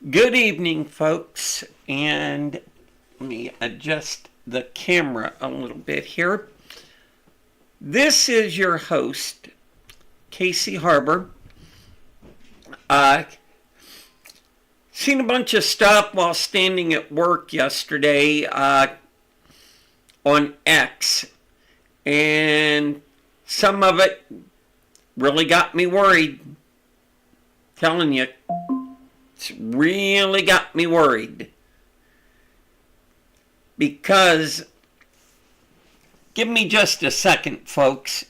Good evening, folks, and let me adjust the camera a little bit here. This is your host, Casey Harbor. Seen a bunch of stuff while standing at work yesterday on X, and some of it really got me worried. Telling you, it's really got me worried. Because, give me just a second, folks.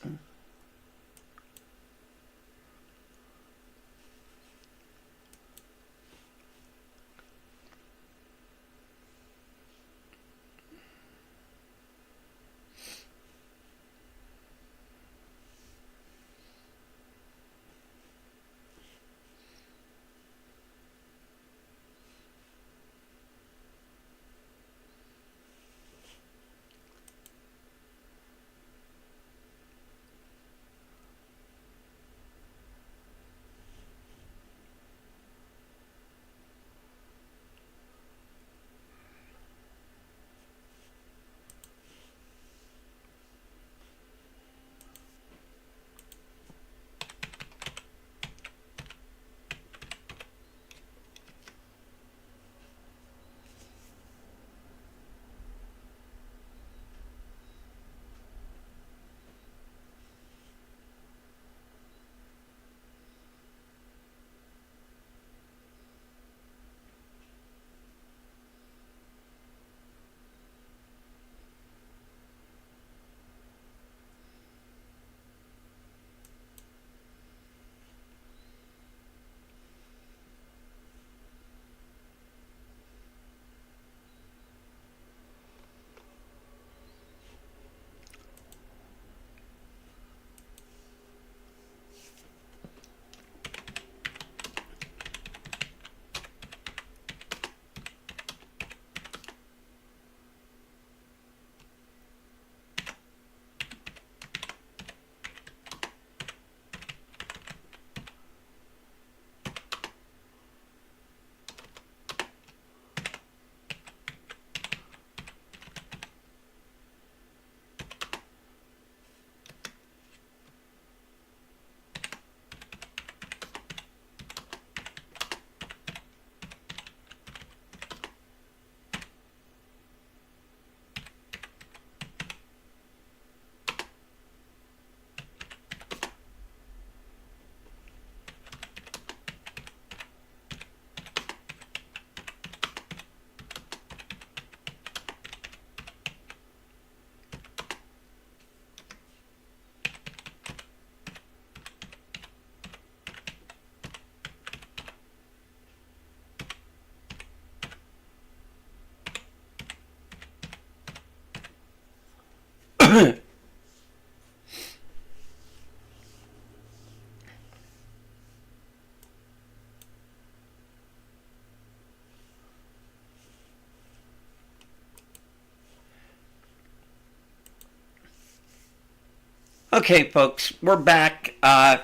Okay, folks, we're back. I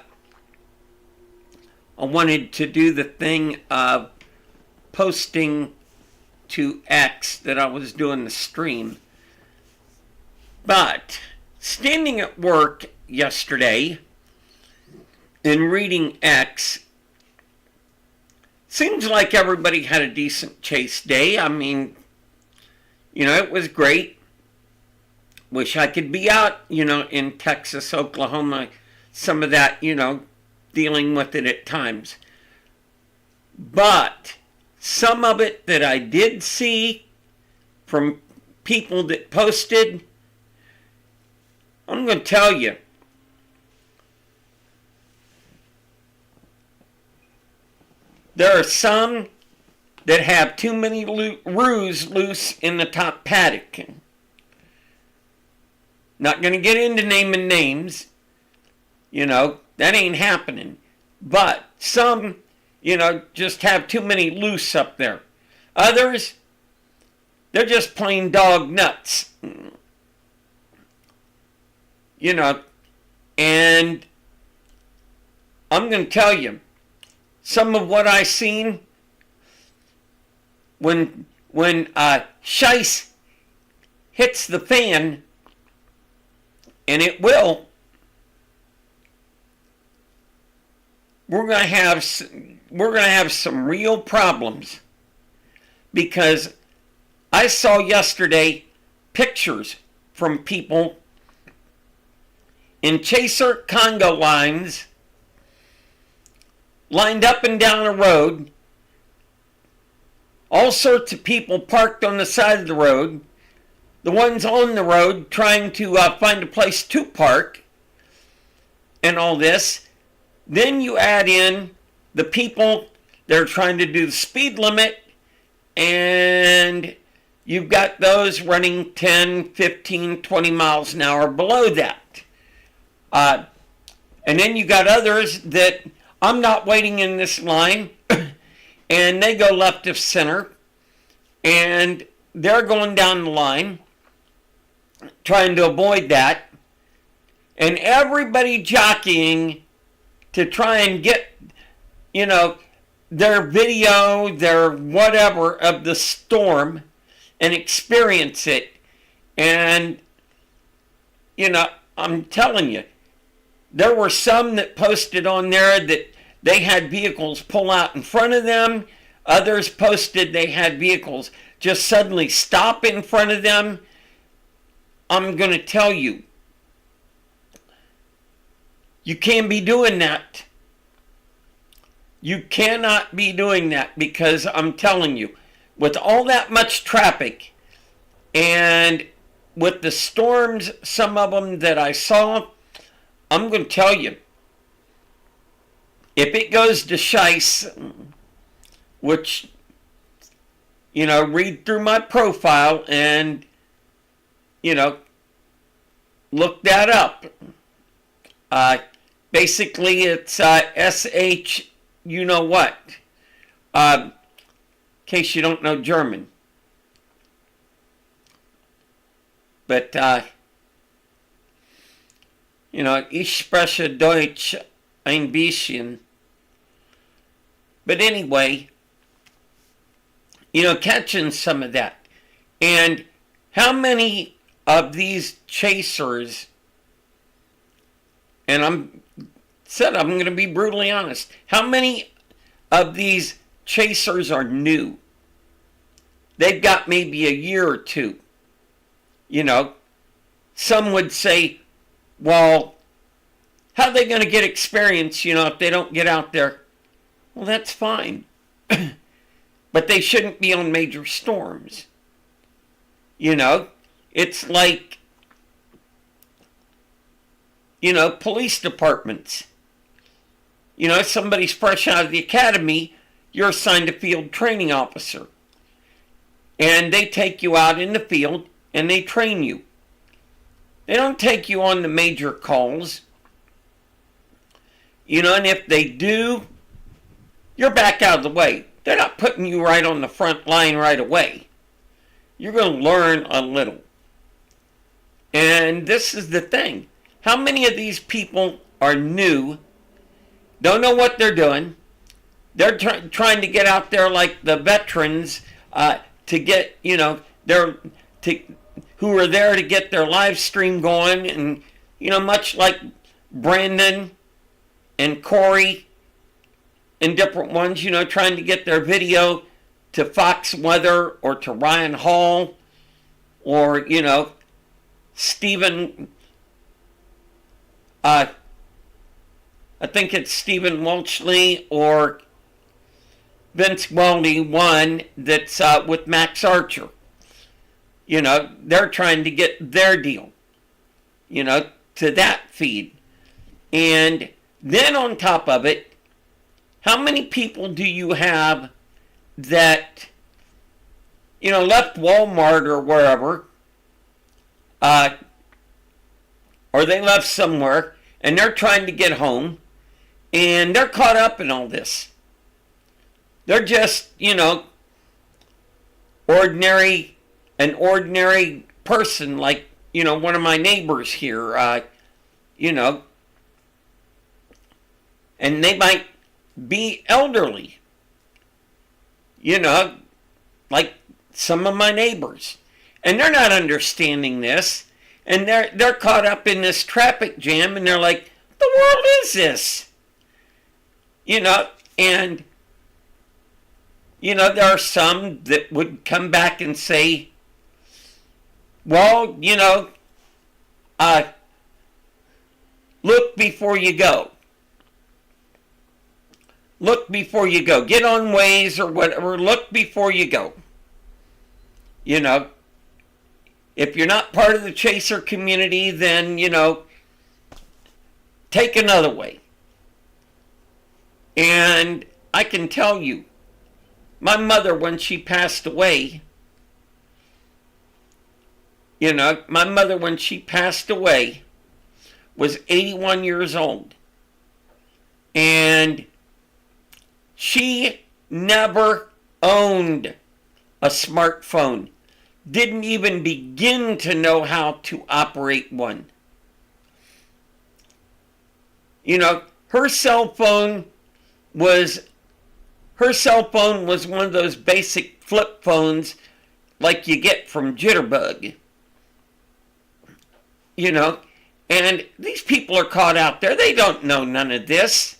wanted to do the thing of posting to X that I was doing the stream. But standing at work yesterday and reading X, seems like everybody had a decent chase day. I mean, it was great. Wish I could be out, in Texas, Oklahoma, some of that, dealing with it at times. But some of it that I did see from people that posted, I'm going to tell you, there are some that have too many roos loose in the top paddock. Not going to get into naming names. That ain't happening. But some, just have too many loose up there. Others, they're just plain dog nuts. And I'm going to tell you, some of what I seen, when Shice hits the fan, and it will, we're going to have some real problems, because I saw yesterday pictures from people in chaser conga lines lined up and down a road, all sorts of people parked on the side of the road, the ones on the road trying to find a place to park, and all this. Then you add in the people that are trying to do the speed limit, and you've got those running 10, 15, 20 miles an hour below that. And then you got others that, I'm not waiting in this line, and they go left of center, and they're going down the line, trying to avoid that, and everybody jockeying to try and get, their video, their whatever of the storm and experience it. And, I'm telling you, there were some that posted on there that they had vehicles pull out in front of them. Others posted they had vehicles just suddenly stop in front of them. I'm going to tell you, you can't be doing that. You cannot be doing that, because I'm telling you, with all that much traffic and with the storms, some of them that I saw, I'm going to tell you, if it goes to Shice, which, read through my profile and, look that up. Basically, it's SH, you know what, in case you don't know German. But, ich spreche Deutsch ein bisschen. But anyway, catching some of that. And how many of these chasers, and I'm going to be brutally honest, how many of these chasers are new? They've got maybe a year or two. Some would say, well, how are they going to get experience, if they don't get out there? Well, that's fine. But they shouldn't be on major storms. It's like, police departments. Somebody's fresh out of the academy, you're assigned a field training officer. And they take you out in the field and they train you. They don't take you on the major calls. And if they do, you're back out of the way. They're not putting you right on the front line right away. You're going to learn a little. And this is the thing. How many of these people are new, don't know what they're doing? They're trying to get out there like the veterans to get, who are there to get their live stream going. And, much like Brandon and Corey and different ones, trying to get their video to Fox Weather or to Ryan Hall or, Stephen, I think it's Stephen Welchley or Vince Weldy, one that's with Max Archer. They're trying to get their deal, to that feed. And then on top of it, how many people do you have that, left Walmart or wherever, or they left somewhere, and they're trying to get home, and they're caught up in all this. They're just, an ordinary person, like, one of my neighbors here, and they might be elderly, like some of my neighbors. And they're not understanding this. And they're caught up in this traffic jam, and they're like, "What the world is this?" And there are some that would come back and say, "Well, look before you go. Look before you go. Get on Waze or whatever. Look before you go." If you're not part of the chaser community, then, take another way. And I can tell you, my mother, when she passed away, was 81 years old. And she never owned a smartphone. Didn't even begin to know how to operate one. Her cell phone was one of those basic flip phones like you get from Jitterbug. And these people are caught out there. They don't know none of this.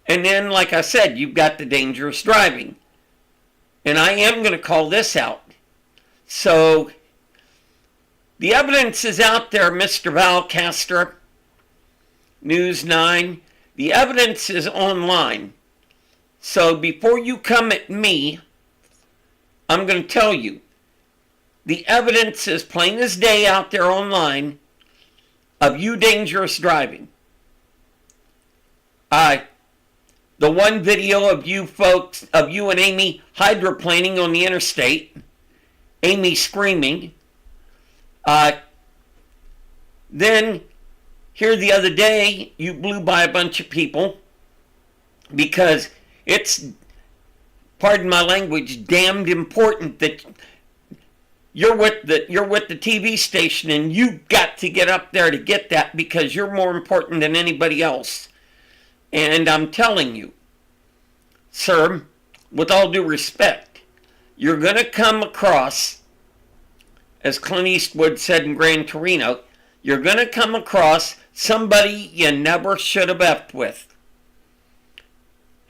And then, like I said, you've got the dangerous driving. And I am going to call this out. So, the evidence is out there, Mr. Valcaster, News 9. The evidence is online. So, before you come at me, I'm going to tell you, the evidence is plain as day out there online of you dangerous driving. The one video of you folks, of you and Amy hydroplaning on the interstate, Amy screaming. Then, here the other day, you blew by a bunch of people because it's, pardon my language, damned important that you're with the TV station and you've got to get up there to get that because you're more important than anybody else. And I'm telling you, sir, with all due respect, you're going to come across, as Clint Eastwood said in Gran Torino, you're going to come across somebody you never should have effed with.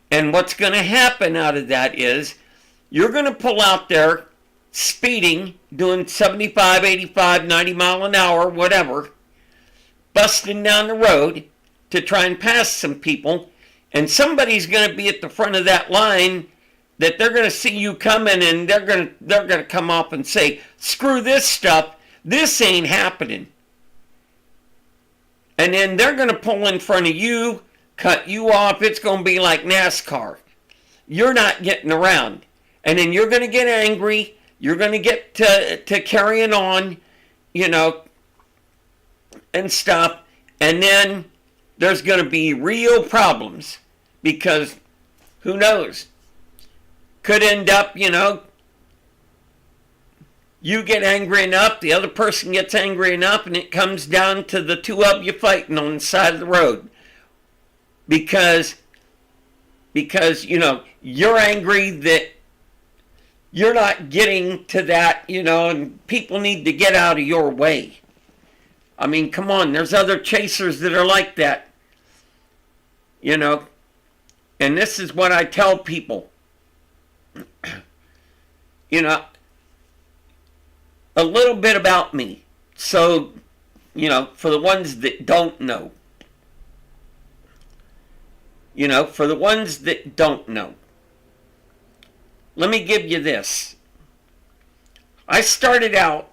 And what's going to happen out of that is you're going to pull out there speeding, doing 75, 85, 90 mile an hour, whatever, busting down the road to try and pass some people, and somebody's going to be at the front of that line that they're going to see you coming, and they're going to come up and say, "Screw this stuff, this ain't happening." And then they're going to pull in front of you, cut you off. It's going to be like NASCAR. You're not getting around. And then you're going to get angry. You're going to get to carrying on, and stuff. And then there's going to be real problems because who knows? Could end up, you get angry enough, the other person gets angry enough, and it comes down to the two of you fighting on the side of the road. Because you're angry that you're not getting to that, and people need to get out of your way. I mean, come on, there's other chasers that are like that. And this is what I tell people. A little bit about me. So, for the ones that don't know. For the ones that don't know. Let me give you this. I started out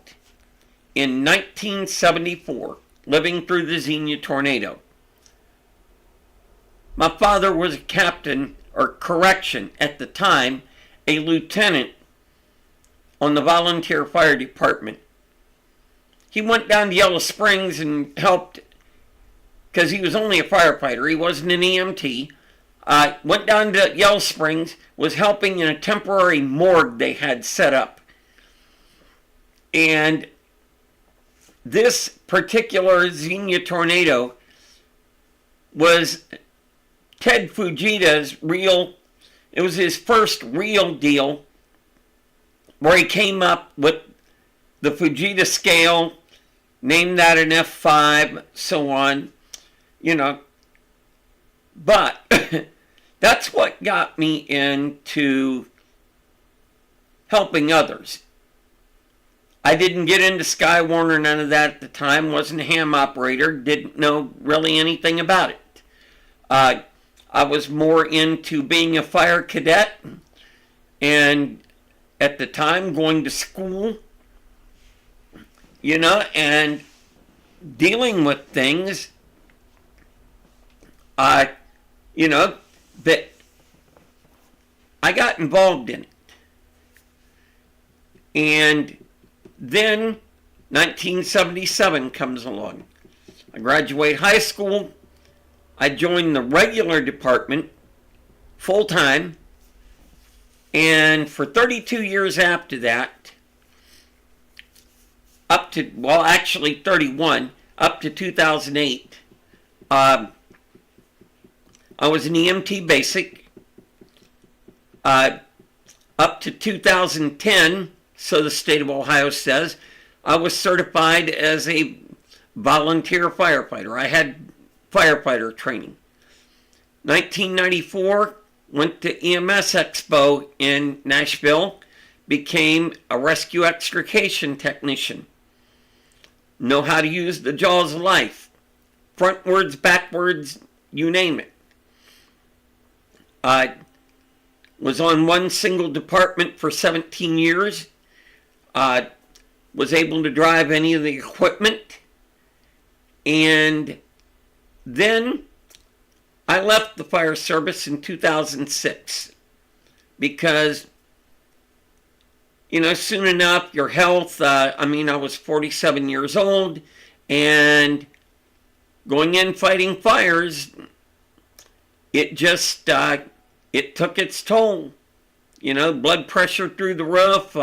in 1974, living through the Xenia tornado. My father was a captain, or correction, at the time, a lieutenant on the volunteer fire department. He went down to Yellow Springs and helped, because he was only a firefighter, he wasn't an EMT. Went down to Yellow Springs, was helping in a temporary morgue they had set up. And this particular Xenia tornado was Ted Fujita's it was his first real deal where he came up with the Fujita scale, named that an F5, so on, you know. But that's what got me into helping others. I didn't get into Skywarner, none of that at the time, wasn't a ham operator, didn't know really anything about it. I was more into being a fire cadet, and at the time going to school, you know, and dealing with things, you know, that I got involved in it. And then 1977 comes along. I graduate high school. I joined the regular department full-time. And for 32 years after that, up to, well, actually 31, up to 2008, I was an EMT basic. Up to 2010, so the state of Ohio says, I was certified as a volunteer firefighter. I had firefighter training. 1994, went to EMS Expo in Nashville, became a rescue extrication technician. Know how to use the jaws of life. Frontwards, backwards, you name it. I was on one single department for 17 years. Was able to drive any of the equipment. And then I left the fire service in 2006 because, you know, soon enough, your health, I was 47 years old, and going in fighting fires, it just, it took its toll. You know, blood pressure through the roof,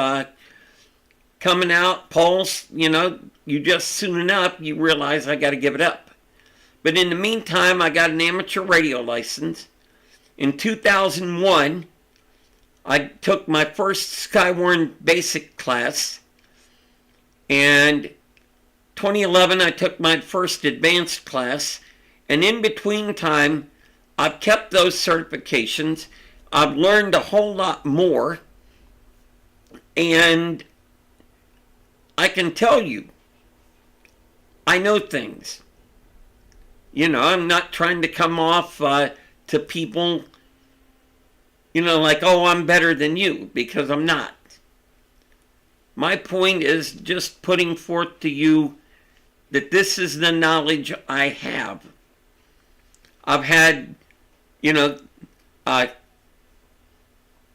coming out, pulse, you know, you just soon enough, you realize I got to give it up. But in the meantime, I got an amateur radio license. In 2001, I took my first Skywarn basic class. And 2011, I took my first advanced class. And in between time, I've kept those certifications. I've learned a whole lot more. And I can tell you, I know things. You know, I'm not trying to come off to people, you know, like, oh, I'm better than you, because I'm not. My point is just putting forth to you that this is the knowledge I have. I've had, you know,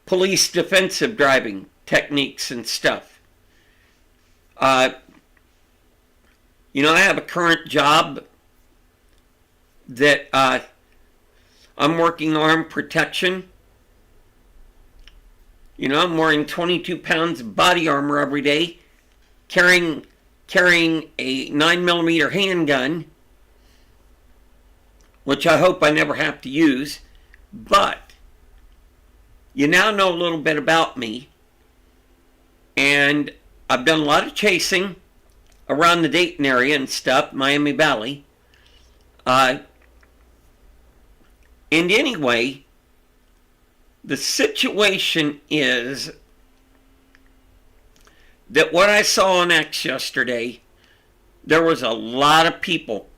police defensive driving techniques and stuff. You know, I have a current job that I'm working arm protection. You know, I'm wearing 22 pounds of body armor every day, carrying a 9mm handgun, which I hope I never have to use. But you now know a little bit about me, and I've done a lot of chasing around the Dayton area and stuff, Miami Valley. And anyway, the situation is that what I saw on X yesterday, there was a lot of people.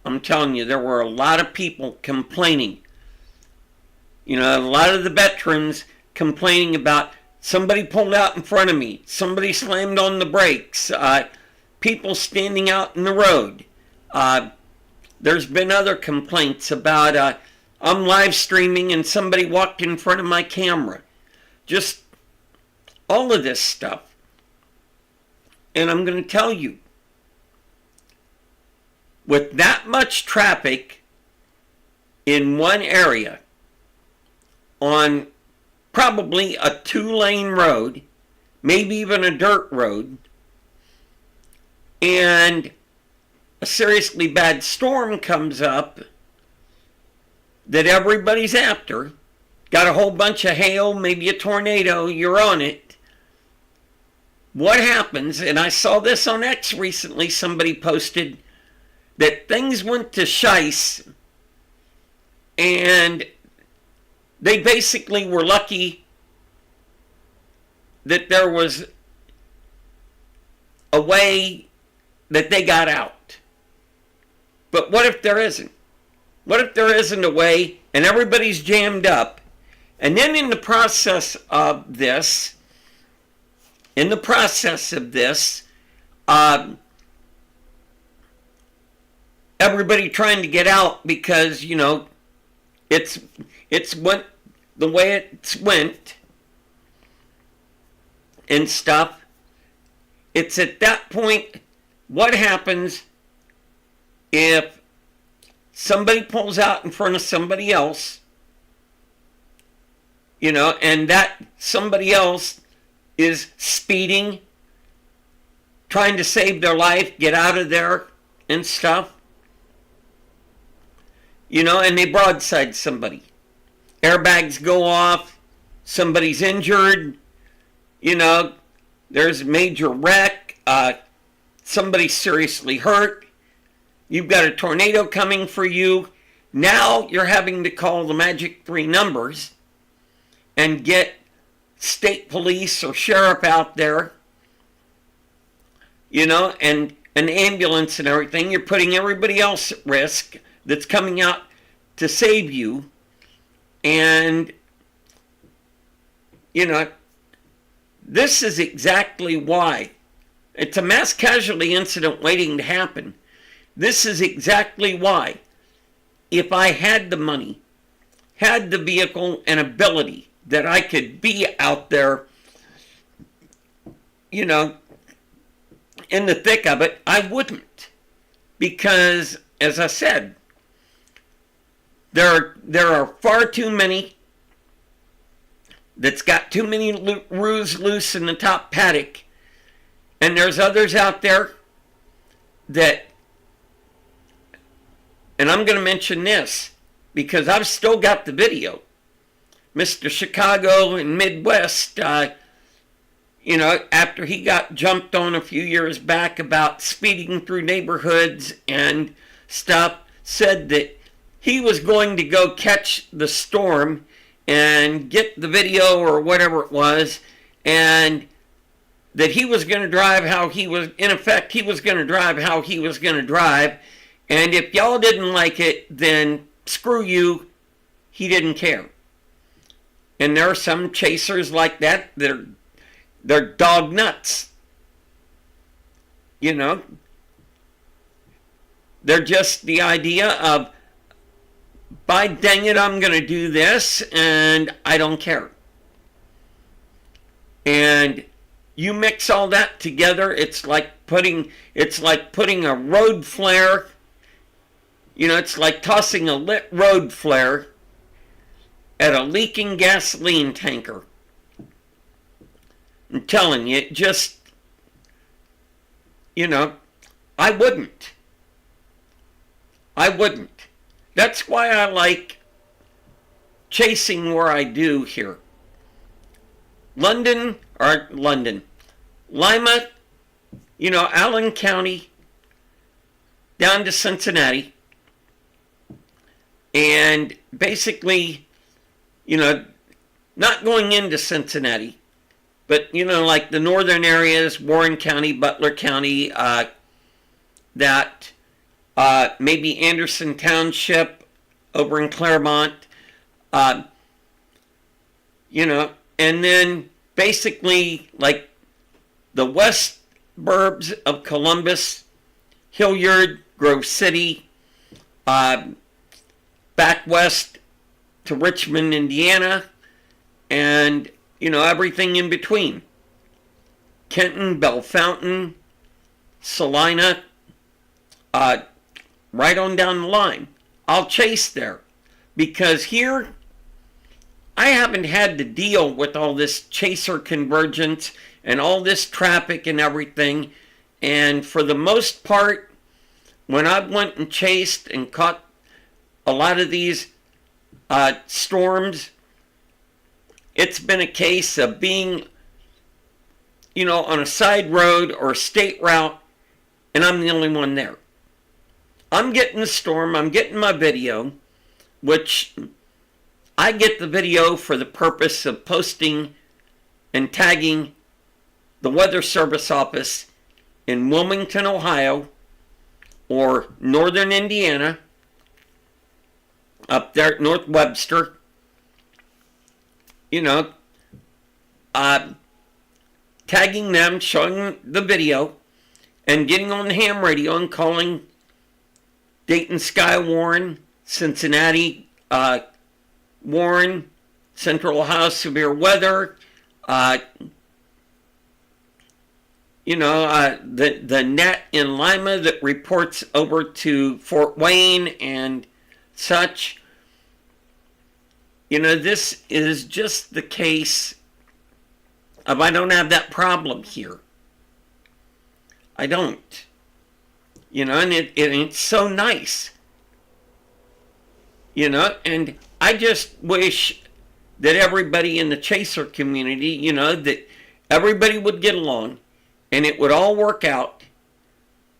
I'm telling you, there were a lot of people complaining. You know, a lot of the veterans complaining about somebody pulled out in front of me, somebody slammed on the brakes, people standing out in the road. There's been other complaints about I'm live streaming and somebody walked in front of my camera. Just all of this stuff. And I'm going to tell you, with that much traffic in one area on probably a 2-lane road, maybe even a dirt road, and a seriously bad storm comes up that everybody's after, got a whole bunch of hail, maybe a tornado, you're on it. What happens, and I saw this on X recently, somebody posted that things went to shice and they basically were lucky that there was a way that they got out. But what if there isn't? What if there isn't a way and everybody's jammed up? And then in the process of this, everybody trying to get out because, you know, it's went the way it went and stuff. It's at that point, what happens if somebody pulls out in front of somebody else, you know, and that somebody else is speeding, trying to save their life, get out of there and stuff, you know, and they broadside somebody. Airbags go off, somebody's injured, you know, there's a major wreck, somebody's seriously hurt, you've got a tornado coming for you. Now you're having to call the magic 3 numbers and get state police or sheriff out there, you know, and an ambulance and everything. You're putting everybody else at risk that's coming out to save you. And, you know, this is exactly why. It's a mass casualty incident waiting to happen. This is exactly why, if I had the money, had the vehicle and ability, that I could be out there, you know, in the thick of it, I wouldn't. Because, as I said, there are far too many that's got too many roos loose in the top paddock. And there's others out there that, and I'm going to mention this because I've still got the video. Mr. Chicago and Midwest, you know, after he got jumped on a few years back about speeding through neighborhoods and stuff, said that he was going to go catch the storm and get the video or whatever it was, and that he was going to drive how he was, in effect, he was going to drive how he was going to drive, and if y'all didn't like it, then screw you, he didn't care. And there are some chasers like that that they're dog nuts. You know? They're just the idea of, by dang it, I'm going to do this, and I don't care. And you mix all that together, it's like putting a road flare, you know, it's like tossing a lit road flare at a leaking gasoline tanker. I'm telling you, it just, you know, I wouldn't. That's why I like chasing where I do here. Lima, you know, Allen County, down to Cincinnati, and basically, you know, not going into Cincinnati, but, you know, like the northern areas, Warren County, Butler County, maybe Anderson Township over in Claremont, you know, and then basically like the west burbs of Columbus, Hilliard, Grove City, back west to Richmond, Indiana, and, you know, everything in between. Kenton, Bellefontaine, Salina, right on down the line. I'll chase there. Because here, I haven't had to deal with all this chaser convergence and all this traffic and everything. And for the most part, when I went and chased and caught a lot of these storms, it's been a case of being, on a side road or a state route, and I'm the only one there. I'm getting the storm, I'm getting my video, which I get the video for the purpose of posting and tagging the Weather Service office in Wilmington, Ohio, or northern Indiana, up there at North Webster, tagging them, showing the video, and getting on the ham radio and calling Dayton Skywarn, Cincinnati Warren, Central Ohio Severe Weather, the net in Lima that reports over to Fort Wayne and such. This is just the case of I don't have that problem here. I don't. And it's so nice. And I just wish that everybody in the chaser community, that everybody would get along and it would all work out.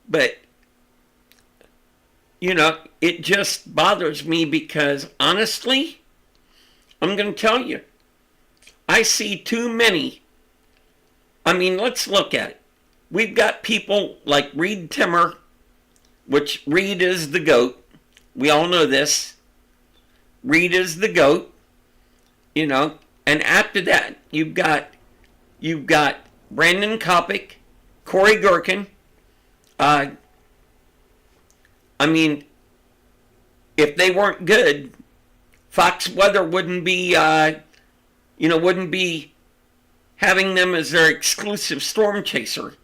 But, it just bothers me because honestly, I'm going to tell you, I see too many. I mean, let's look at it. We've got people like Reed Timmer, which Reed is the GOAT. We all know this. Reed is the GOAT. And after that, you've got Brandon Kopic, Corey Gherkin. If they weren't good, Fox Weather wouldn't be having them as their exclusive storm chaser.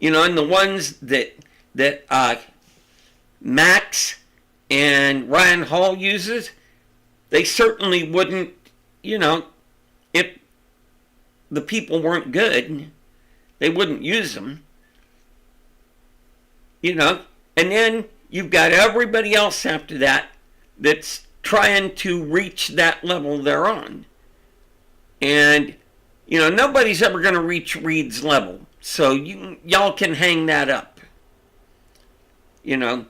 And the ones that Max and Ryan Hall uses, they certainly wouldn't, if the people weren't good, they wouldn't use them. And then you've got everybody else after that that's trying to reach that level they're on. And, nobody's ever going to reach Reed's level. So y'all can hang that up. Y'all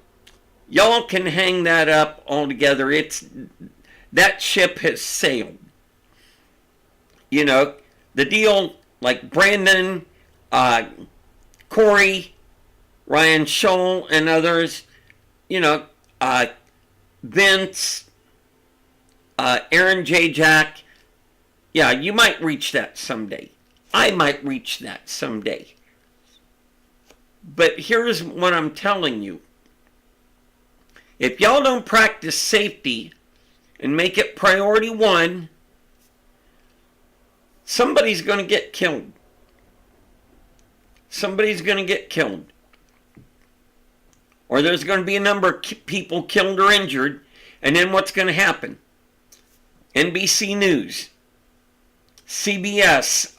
can hang that up altogether. That ship has sailed. The deal like Brandon, Corey, Ryan Scholl, and others, Vince, Aaron J. Jack, yeah, you might reach that someday. I might reach that someday. But here's what I'm telling you. If y'all don't practice safety and make it priority one, somebody's going to get killed. Somebody's going to get killed. Or there's going to be a number of people killed or injured. And then what's going to happen? NBC News, CBS,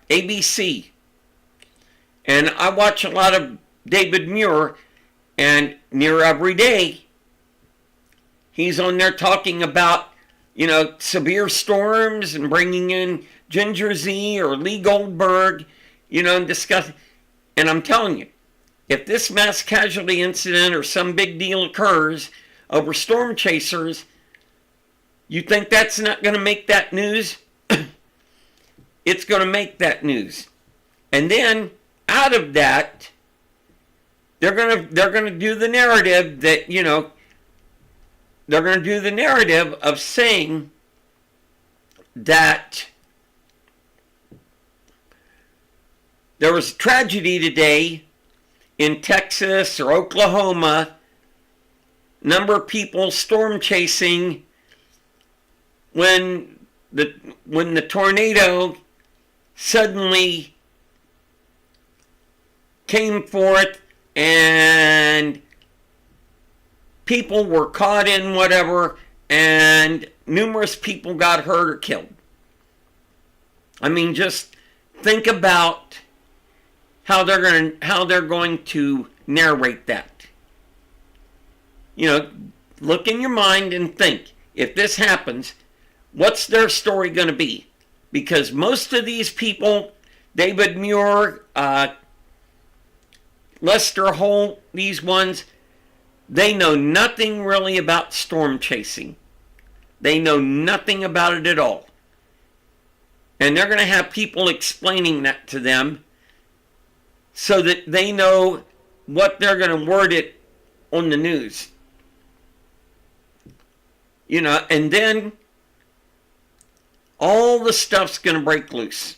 ABC. And I watch a lot of David Muir, and near every day, he's on there talking about, severe storms and bringing in Ginger Z or Lee Goldberg, and discussing. And I'm telling you, if this mass casualty incident or some big deal occurs over storm chasers, you think that's not going to make that news? It's going to make that news. And then out of that, they're going to do the narrative that, they're going to do the narrative of saying that there was a tragedy today in Texas or Oklahoma, number of people storm chasing when the tornado suddenly came forth and people were caught in whatever, and numerous people got hurt or killed. I mean, just think about how they're going to narrate that. Look in your mind and think, if this happens, What's their story going to be? Because most of these people, David Muir, Lester Holt, these ones, they know nothing really about storm chasing. They know nothing about it at all. And they're going to have people explaining that to them so that they know what they're going to word it on the news. You know, and then all the stuff's going to break loose.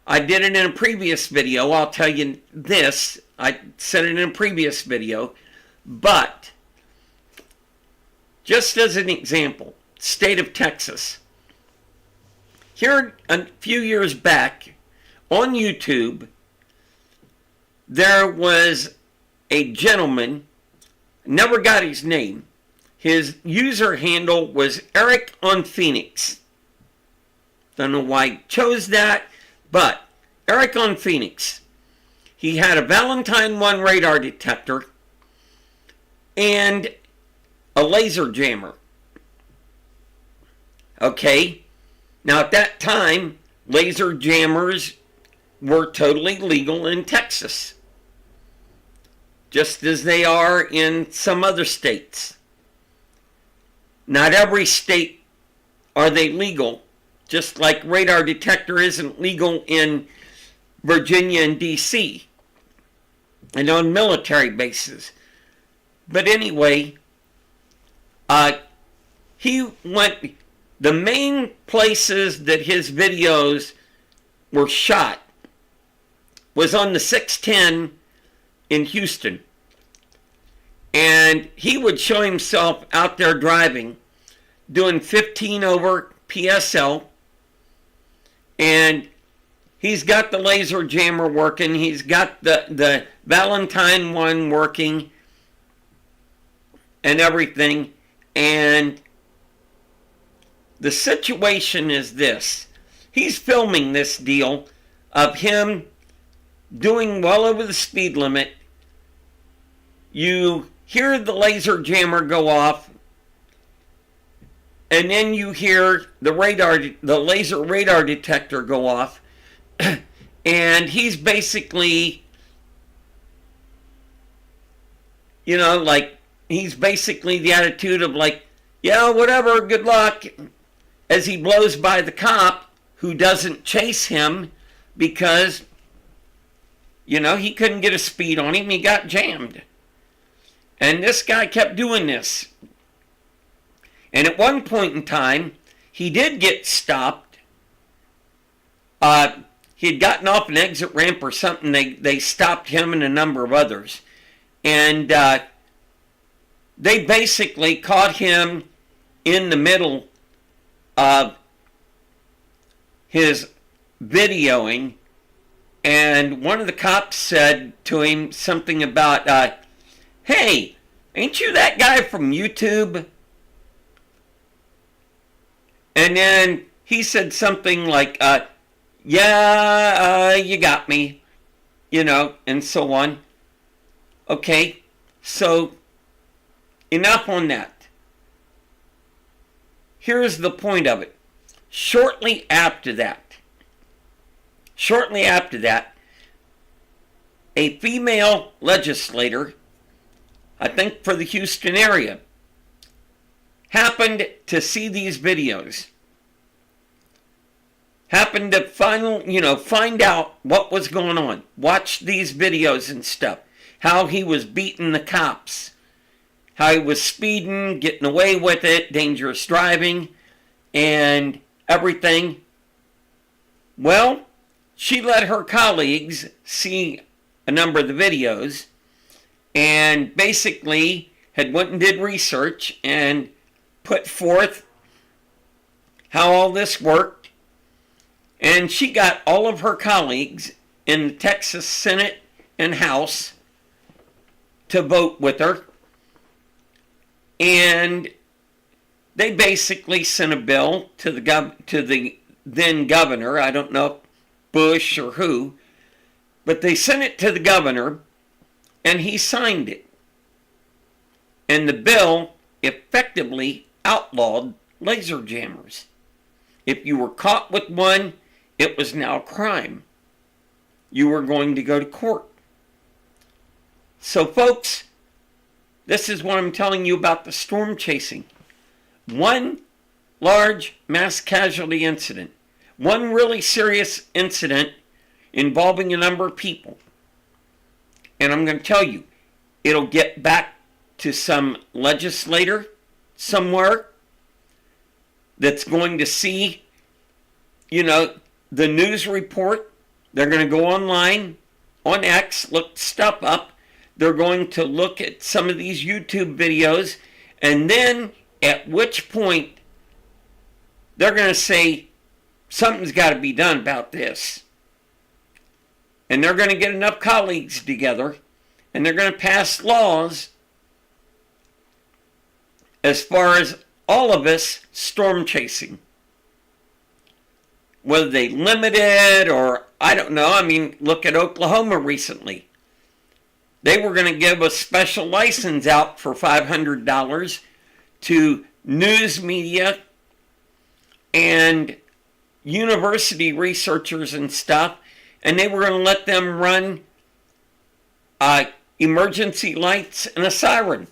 I did it in a previous video. I'll tell you this. I said it in a previous video. But, just as an example, state of Texas. Here, a few years back, on YouTube, there was a gentleman, never got his name. His user handle was Eric on Phoenix. Don't know why he chose that, but Eric on Phoenix. He had a Valentine 1 radar detector and a laser jammer. Okay, now at that time, laser jammers were totally legal in Texas, just as they are in some other states. Not every state are they legal, just like radar detector isn't legal in Virginia and DC and on military bases. But anyway, he went, the main places that his videos were shot was on the 610 in Houston. And he would show himself out there driving, doing 15 over PSL. And he's got the laser jammer working. He's got the Valentine 1 working and everything. And the situation is this. He's filming this deal of him doing well over the speed limit. You hear the laser jammer go off, and then you hear the laser radar detector go off, and he's basically, you know, like, he's basically the attitude of like, yeah, whatever, good luck, as he blows by the cop who doesn't chase him because, you know, he couldn't get a speed on him, he got jammed. And this guy kept doing this. And at one point in time, he did get stopped. He had gotten off an exit ramp or something. They stopped him and a number of others. And they basically caught him in the middle of his videoing. And one of the cops said to him something about, hey, ain't you that guy from YouTube? And then he said something like, yeah, you got me, you know, and so on. Okay, so enough on that. Here's the point of it. Shortly after that, a female legislator, I think for the Houston area, happened to see these videos. Happened to find out what was going on. Watch these videos and stuff. How he was beating the cops. How he was speeding, getting away with it, dangerous driving, and everything. Well, she let her colleagues see a number of the videos and basically had went and did research and put forth how all this worked. And she got all of her colleagues in the Texas Senate and House to vote with her. And they basically sent a bill to the then governor. I don't know if Bush or who, but they sent it to the governor and he signed it. And the bill effectively outlawed laser jammers. If you were caught with one, it was now a crime. You were going to go to court. So folks, this is what I'm telling you about the storm chasing. One large mass casualty incident. One really serious incident involving a number of people. And I'm going to tell you, it'll get back to some legislator somewhere that's going to see, the news report. They're going to go online, on X, look stuff up. They're going to look at some of these YouTube videos, and then at which point they're going to say something's got to be done about this. And they're going to get enough colleagues together, and they're going to pass laws as far as all of us storm chasing. Whether they limit it or I don't know. I mean, look at Oklahoma recently. They were going to give a special license out for $500 to news media and university researchers and stuff, and they were going to let them run emergency lights and a siren.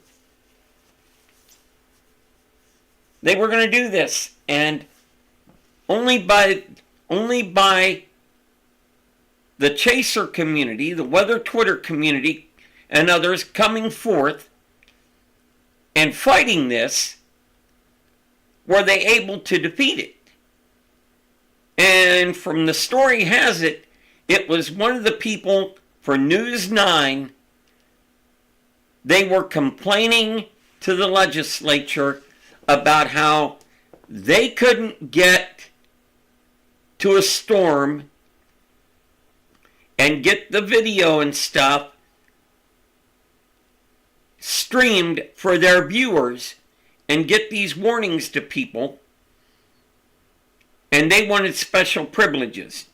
They were going to do this, and only by the chaser community, the weather Twitter community, and others coming forth and fighting this were they able to defeat it. And from the story has it, it was one of the people for News 9. They were complaining to the legislature about how they couldn't get to a storm and get the video and stuff streamed for their viewers and get these warnings to people, and they wanted special privileges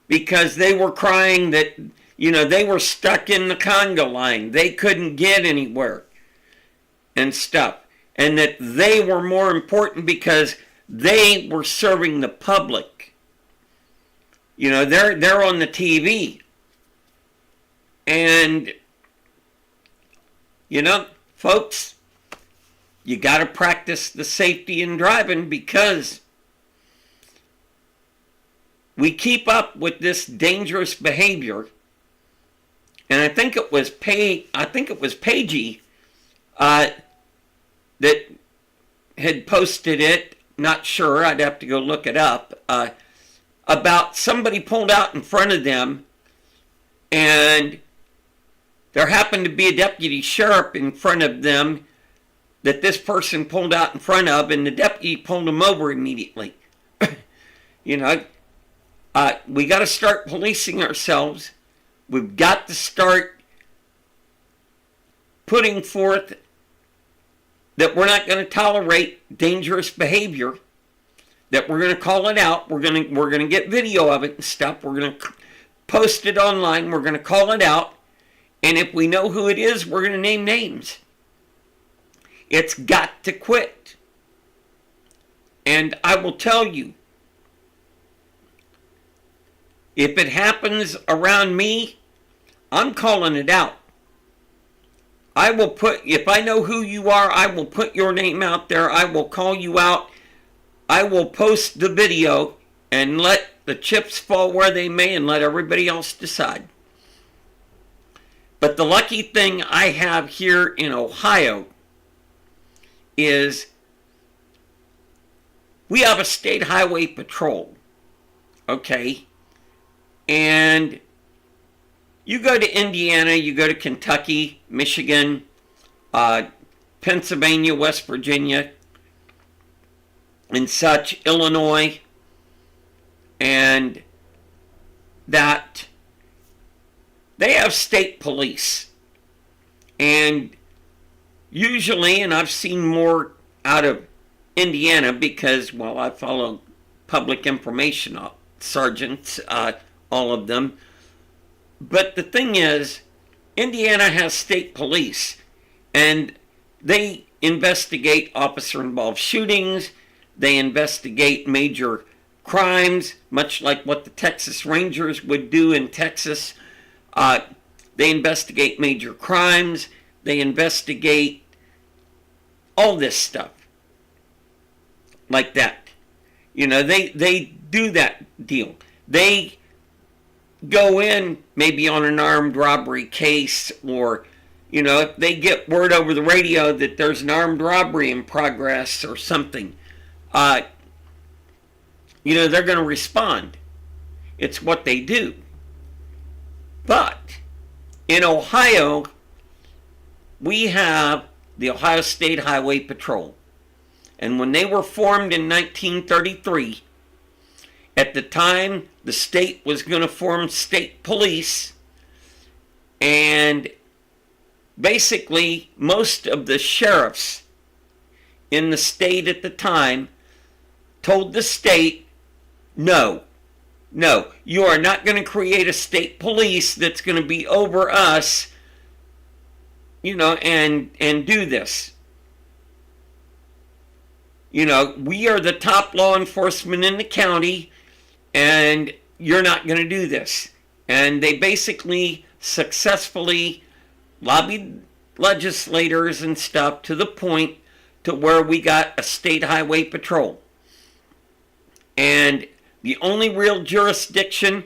because they were crying that they were stuck in the conga line, they couldn't get anywhere and stuff, and that they were more important because they were serving the public. They're on the TV. And, folks, you got to practice the safety in driving because we keep up with this dangerous behavior. And I think it was Pagey that had posted it, not sure, I'd have to go look it up, about somebody pulled out in front of them, and there happened to be a deputy sheriff in front of them that this person pulled out in front of, and the deputy pulled him over immediately. We got to start policing ourselves. We've got to start putting forth that we're not going to tolerate dangerous behavior, that we're going to call it out, we're going to get video of it and stuff, we're going to post it online, we're going to call it out, and if we know who it is, we're going to name names. It's got to quit. And I will tell you, if it happens around me, I'm calling it out. If I know who you are, I will put your name out there. I will call you out. I will post the video and let the chips fall where they may and let everybody else decide. But the lucky thing I have here in Ohio is we have a state highway patrol. Okay? And you go to Indiana, you go to Kentucky, Michigan, Pennsylvania, West Virginia, and such, Illinois, and that they have state police. And usually, and I've seen more out of Indiana because, well, I follow public information sergeants, all of them. But the thing is, Indiana has state police, and they investigate officer-involved shootings. They investigate major crimes, much like what the Texas Rangers would do in Texas. They investigate major crimes. They investigate all this stuff like that. You know, they do that deal. They go in maybe on an armed robbery case, or, you know, if they get word over the radio that there's an armed robbery in progress or something, you know, they're going to respond. It's what they do. But in Ohio, we have the Ohio State Highway Patrol. And when they were formed in 1933, at the time the state was going to form state police, and basically most of the sheriffs in the state at the time told the state, no, you are not going to create a state police that's going to be over us, you know, and do this. You know, we are the top law enforcement in the county, and you're not going to do this. And they basically successfully lobbied legislators and stuff to the point to where we got a state highway patrol. And the only real jurisdiction,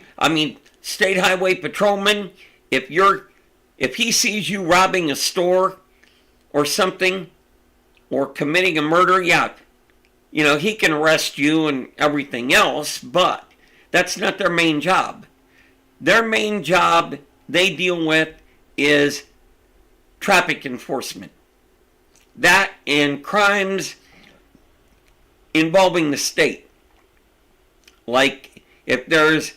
state highway patrolman, if he sees you robbing a store or something, or committing a murder, yeah, you know, he can arrest you and everything else, but that's not their main job. Their main job they deal with is traffic enforcement. That and crimes involving the state. Like if there's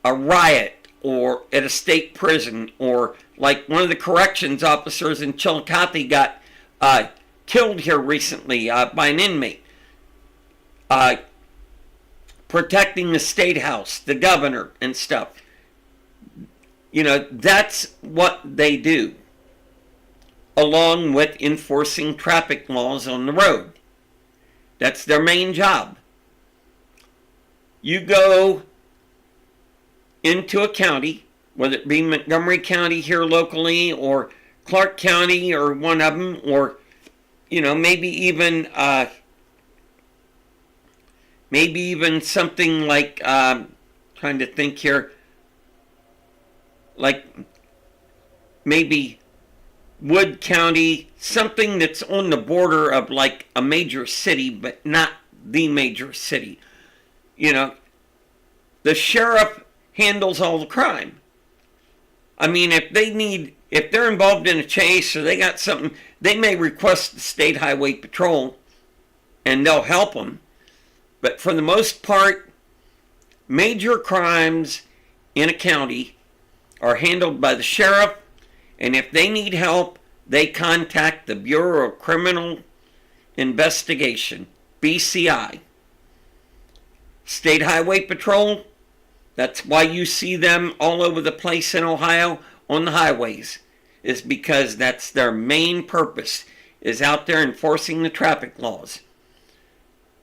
a riot or at a state prison, or like one of the corrections officers in Chillicothe got killed here recently by an inmate. Protecting the state house, the governor and stuff. You know, that's what they do, along with enforcing traffic laws on the road. That's their main job. You go into a county, whether it be Montgomery County here locally, or Clark County, or one of them, or, you know, maybe even something like, trying to think here, like maybe Wood County, something that's on the border of like a major city, but not the major city. You know, the sheriff handles all the crime. I mean, if they're involved in a chase or they got something, they may request the state highway patrol and they'll help them. But for the most part, major crimes in a county are handled by the sheriff, and if they need help, they contact the Bureau of Criminal Investigation, BCI. State Highway Patrol, that's why you see them all over the place in Ohio on the highways, is because that's their main purpose, is out there enforcing the traffic laws.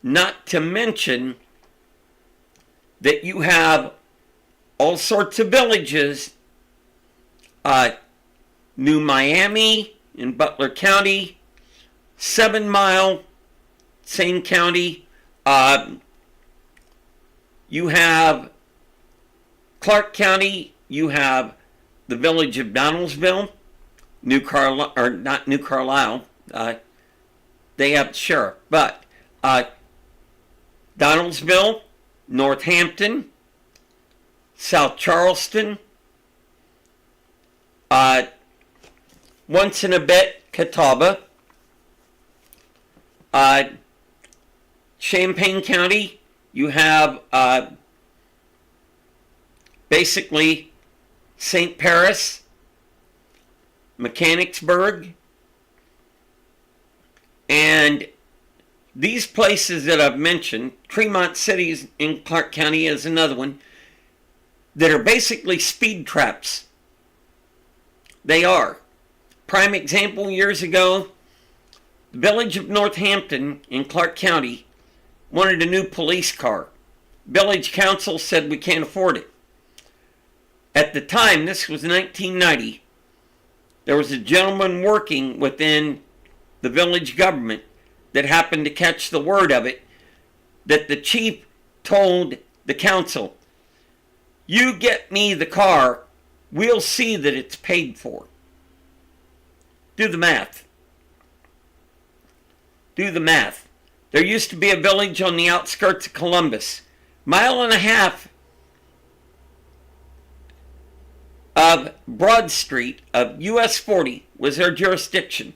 Not to mention that you have all sorts of villages, New Miami in Butler County, 7 Mile, same county. You have Clark County, you have the village of Donaldsville, not New Carlisle, they have the sheriff, but Donaldsville, Northampton, South Charleston, once in a bit, Catawba, Champaign County, you have basically St. Paris, Mechanicsburg, and these places that I've mentioned, Tremont City in Clark County is another one, that are basically speed traps. They are. Prime example, years ago, The village of Northampton in Clark County wanted a new police car. Village council said we can't afford it. At the time, this was 1990, there was a gentleman working within the village government that happened to catch the word of it, that the chief told the council, "You get me the car, we'll see that it's paid for." Do the math. Do the math. There used to be a village on the outskirts of Columbus. Mile and a half of Broad Street of US 40 was their jurisdiction,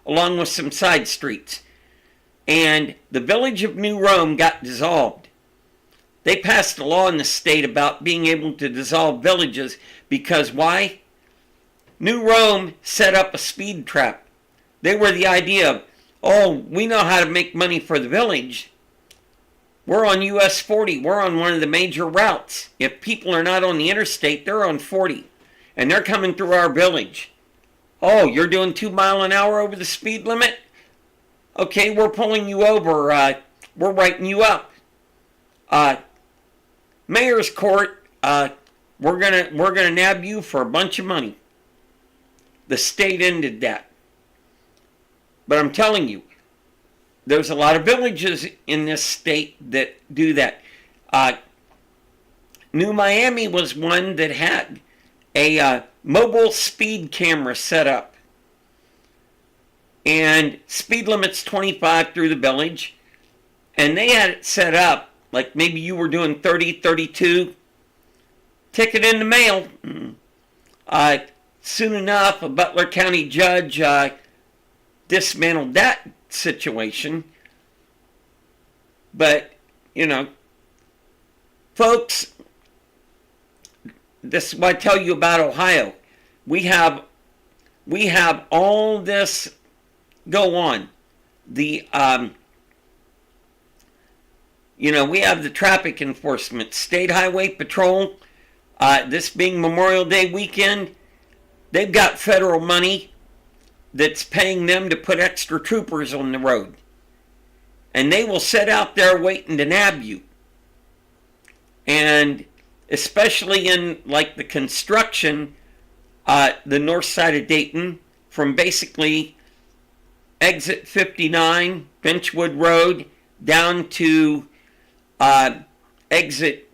along with some side streets. And the village of New Rome got dissolved. They passed a law in the state about being able to dissolve villages because why? New Rome set up a speed trap. They were the idea of, oh, we know how to make money for the village. We're on US 40. We're on one of the major routes. If people are not on the interstate, they're on 40. And they're coming through our village. Oh, you're doing 2 miles an hour over the speed limit? Okay, we're pulling you over. We're writing you up. Mayor's court, we're gonna nab you for a bunch of money. The state ended that. But I'm telling you, there's a lot of villages in this state that do that. New Miami was one that had a mobile speed camera set up. And speed limit's 25 through the village. And they had it set up, like maybe you were doing 30, 32. Ticket in the mail. Soon enough, a Butler County judge dismantled that situation. But, you know, folks, this is what I tell you about Ohio. We have all this go on. We have the traffic enforcement, State Highway Patrol. This being Memorial Day weekend, they've got federal money that's paying them to put extra troopers on the road. And they will sit out there waiting to nab you. And especially in like the construction, the north side of Dayton, from basically exit 59, Benchwood Road, down to exit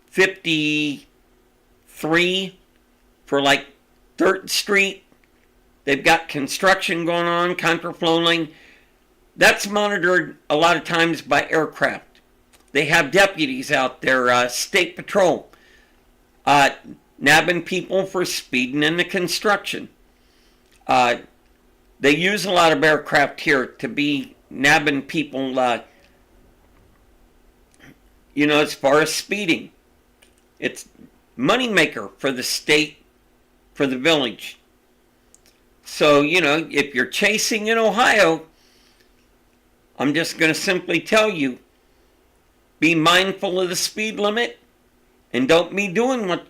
53 for like 3rd Street. They've got construction going on, contraflowing. That's monitored a lot of times by aircraft. They have deputies out there, state patrol, nabbing people for speeding in the construction. They use a lot of aircraft here to be nabbing people, as far as speeding. It's moneymaker for the state, for the village. So, if you're chasing in Ohio, I'm just going to simply tell you, be mindful of the speed limit and don't be doing what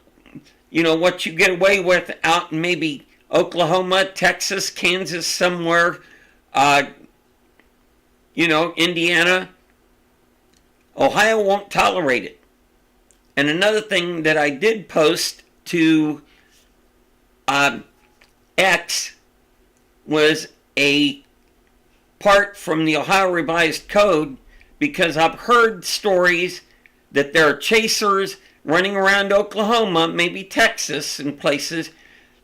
you get away with out in maybe Oklahoma, Texas, Kansas, somewhere, Indiana. Ohio won't tolerate it. And another thing that I did post to X was a part from the Ohio Revised Code, because I've heard stories that there are chasers running around Oklahoma, maybe Texas and places,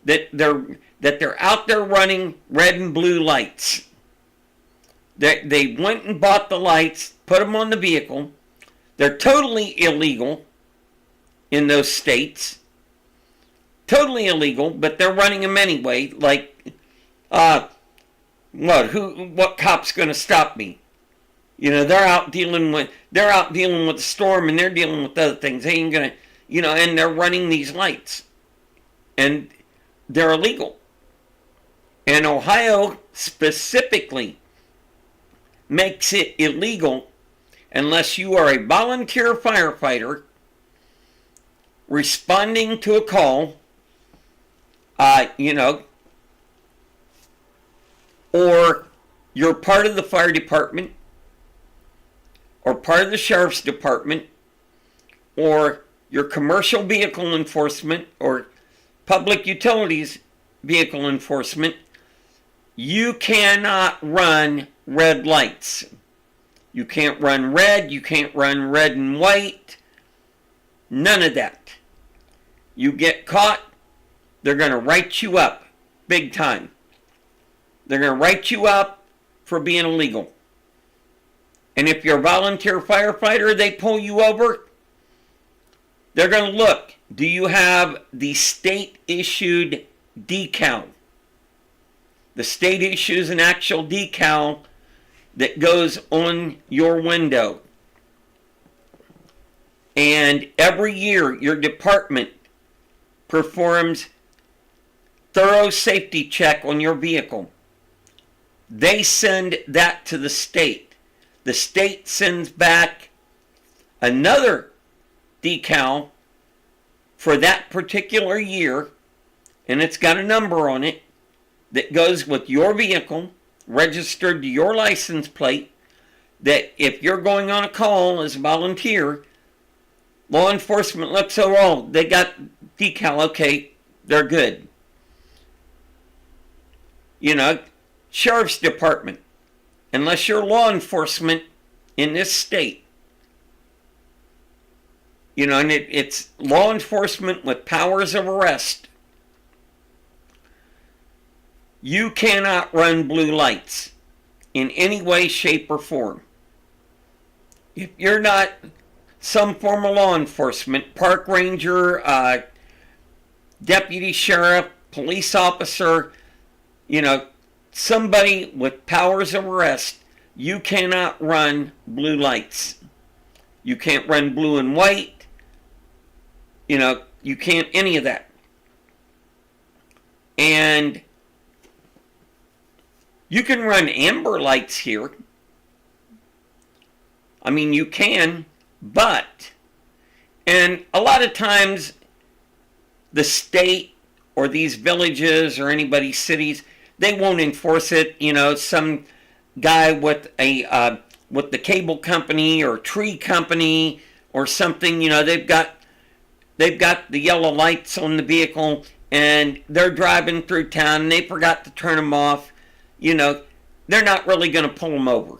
that they're out there running red and blue lights. They went and bought the lights, put them on the vehicle. They're totally illegal in those states. Totally illegal, but they're running them anyway. Like, what cop's going to stop me? They're out dealing with the storm, and they're dealing with other things. They ain't gonna, and they're running these lights, and they're illegal. And Ohio specifically makes it illegal unless you are a volunteer firefighter responding to a call, or you're part of the fire department or part of the sheriff's department or your commercial vehicle enforcement or public utilities vehicle enforcement, you cannot run red lights. You can't run red, you can't run red and white, none of that. You get caught, they're going to write you up big time. They're going to write you up for being illegal. And if you're a volunteer firefighter, they pull you over, they're going to look, do you have the state issued decal? The state issues an actual decal that goes on your window. And every year your department performs thorough safety check on your vehicle. They send that to the state. The state sends back another decal for that particular year, and it's got a number on it that goes with your vehicle, registered to your license plate, that if you're going on a call as a volunteer, law enforcement looks over, oh, they got decal, okay, they're good. You know, sheriff's department, unless you're law enforcement in this state, you know, and it's law enforcement with powers of arrest, you cannot run blue lights in any way, shape, or form. If you're not some form of law enforcement, park ranger, deputy sheriff, police officer, you know, somebody with powers of arrest, you cannot run blue lights. You can't run blue and white. You know, you can't any of that. And you can run amber lights here. I mean, you can, but, and a lot of times the state or these villages or anybody's cities, they won't enforce it. You know, some guy with with the cable company or tree company or something, you know, they've got the yellow lights on the vehicle and they're driving through town and they forgot to turn them off. You know, they're not really going to pull them over.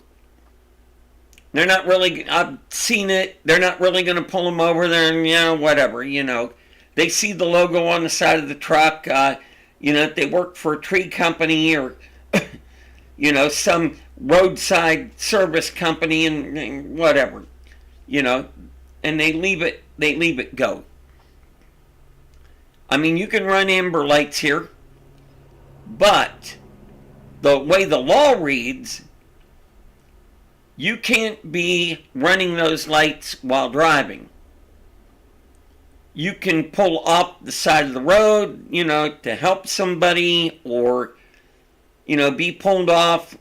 They're not really, I've seen it, they're not really going to pull them over there and, you know, whatever, you know. They see the logo on the side of the truck, you know, if they work for a tree company or, you know, some roadside service company and whatever, you know, and they leave it go. I mean, you can run amber lights here, but the way the law reads, you can't be running those lights while driving. You can pull off the side of the road, you know, to help somebody or, you know, be pulled off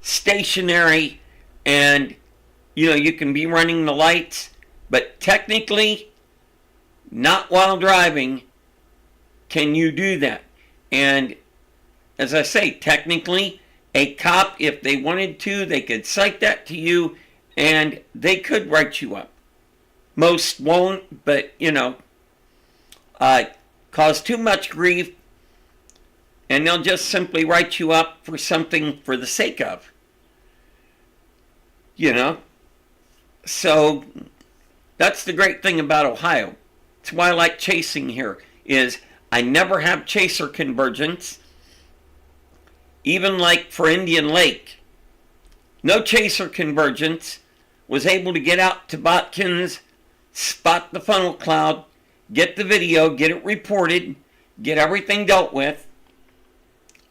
stationary and, you know, you can be running the lights, but technically, not while driving can you do that. And as I say, technically, a cop, if they wanted to, they could cite that to you and they could write you up. Most won't, but, you know, cause too much grief and they'll just simply write you up for something for the sake of. You know? So, that's the great thing about Ohio. That's why I like chasing here, is I never have chaser convergence. Even like for Indian Lake, no chaser convergence, was able to get out to Botkins, spot the funnel cloud, get the video, get it reported, get everything dealt with.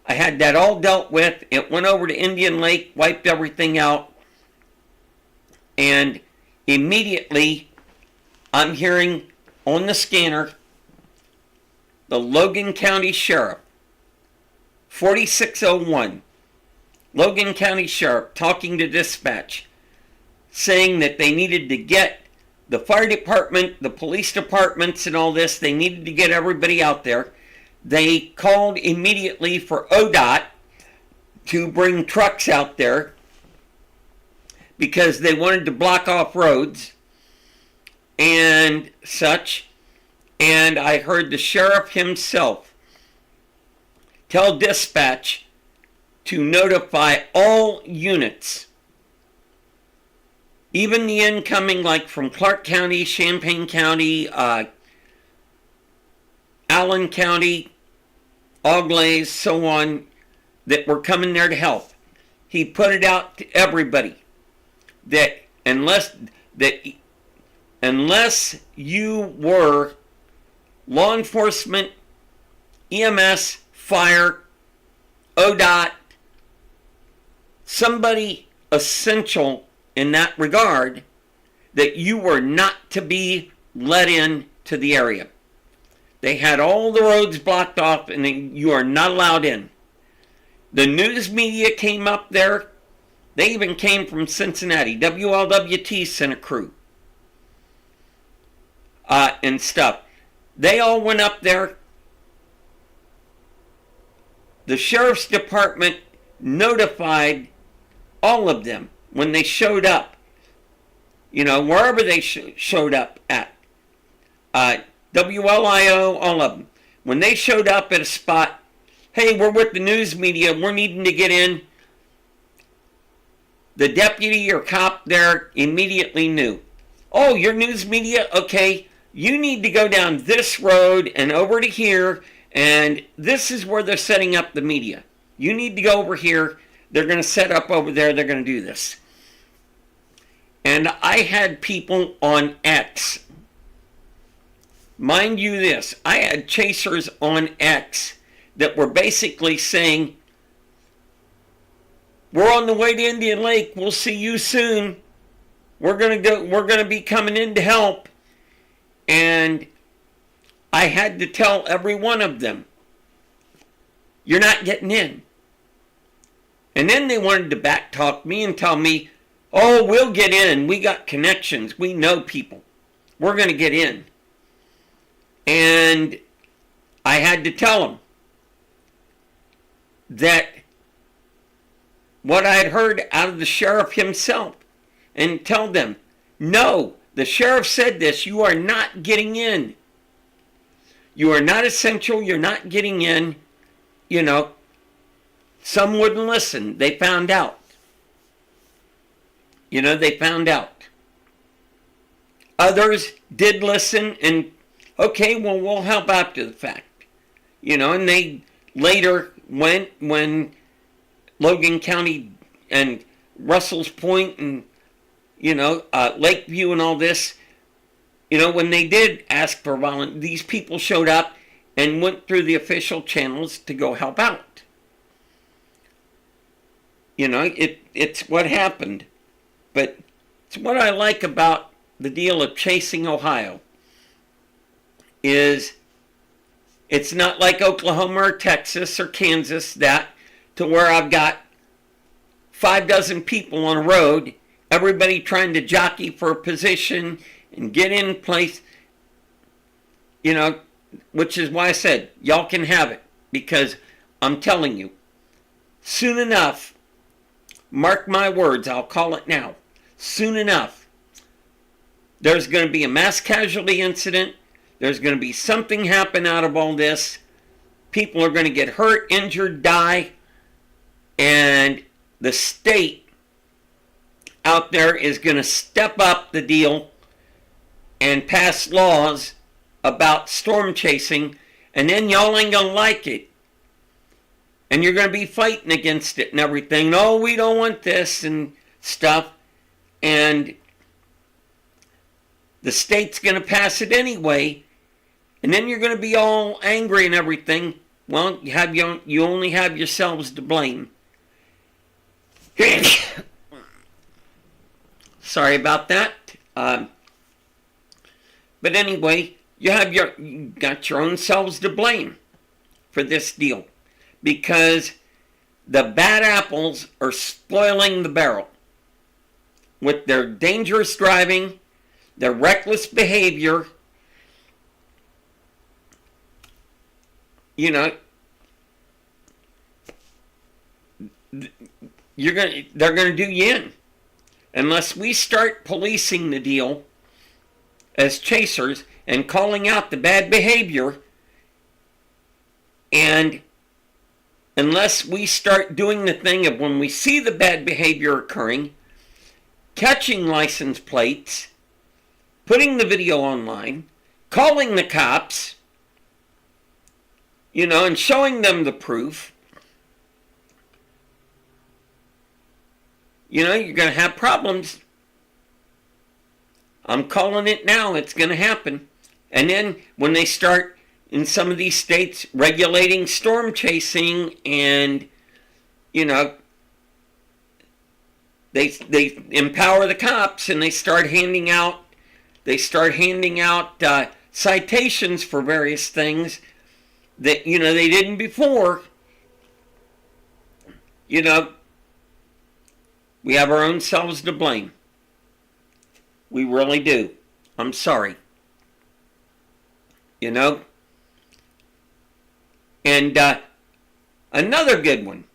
I had that all dealt with. It went over to Indian Lake, wiped everything out, and immediately I'm hearing on the scanner the Logan County Sheriff, 4601, Logan County Sheriff talking to dispatch, saying that they needed to get the fire department, the police departments and all this, they needed to get everybody out there. They called immediately for ODOT, to bring trucks out there because they wanted to block off roads and such. And I heard the sheriff himself tell dispatch to notify all units, even the incoming, like from Clark County, Champaign County, Allen County, Auglaize, so on, that were coming there to help. He put it out to everybody that unless you were law enforcement, EMS, fire, ODOT, somebody essential in that regard, that you were not to be let in to the area. They had all the roads blocked off and you are not allowed in. The news media came up there. They even came from Cincinnati. WLWT sent a crew and stuff. They all went up there. The sheriff's department notified all of them when they showed up. You know, wherever they showed up at. WLIO, all of them. When they showed up at a spot, hey, we're with the news media, we're needing to get in. The deputy or cop there immediately knew. Oh, you're news media? Okay, you need to go down this road and over to here, and this is where they're setting up the media. You need to go over here. They're going to set up over there. They're going to do this. And I had people on X. Mind you this, I had chasers on X that were basically saying, we're on the way to Indian Lake. We'll see you soon. We're going to be coming in to help. And I had to tell every one of them, you're not getting in. And then they wanted to backtalk me and tell me, oh, we'll get in. We got connections. We know people. We're going to get in. And I had to tell them that what I had heard out of the sheriff himself, and tell them, no, the sheriff said this, you are not getting in. You are not essential, you're not getting in. You know, some wouldn't listen. They found out. You know, they found out. Others did listen and, okay, well, we'll help after the fact. You know, and they later went when Logan County and Russell's Point and, you know, Lakeview and all this, you know, when they did ask for volunteers, these people showed up and went through the official channels to go help out. You know, it's what happened. But it's what I like about the deal of chasing Ohio is it's not like Oklahoma or Texas or Kansas that to where I've got 6 people on a road, everybody trying to jockey for a position and get in place, you know, which is why I said, y'all can have it, because I'm telling you, soon enough, mark my words, I'll call it now, soon enough, there's going to be a mass casualty incident, there's going to be something happen out of all this, people are going to get hurt, injured, die, and the state out there is going to step up the deal and pass laws about storm chasing, and then y'all ain't going to like it. And you're going to be fighting against it and everything. No, we don't want this and stuff. And the state's going to pass it anyway. And then you're going to be all angry and everything. Well, you only have yourselves to blame. Sorry about that. But anyway, you got your own selves to blame for this deal, because the bad apples are spoiling the barrel with their dangerous driving, their reckless behavior. You know, they're gonna do you in. Unless we start policing the deal as chasers and calling out the bad behavior, and unless we start doing the thing of when we see the bad behavior occurring, catching license plates, putting the video online, calling the cops, and showing them the proof, you're going to have problems. I'm calling it now. It's going to happen. And then when they start in some of these states regulating storm chasing, and they empower the cops, and they start handing out citations for various things that they didn't before. We have our own selves to blame. We really do. I'm sorry. And another good one.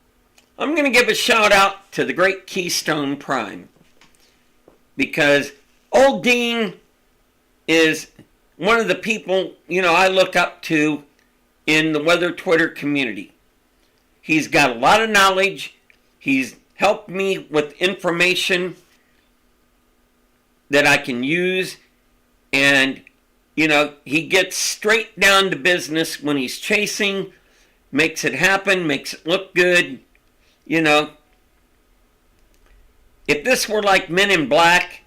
I'm going to give a shout out to the great Keystone Prime, because old Dean is one of the people, I look up to in the weather Twitter community. He's got a lot of knowledge. He's helped me with information that I can use, and he gets straight down to business when he's chasing, makes it happen, makes it look good. If this were like Men in Black,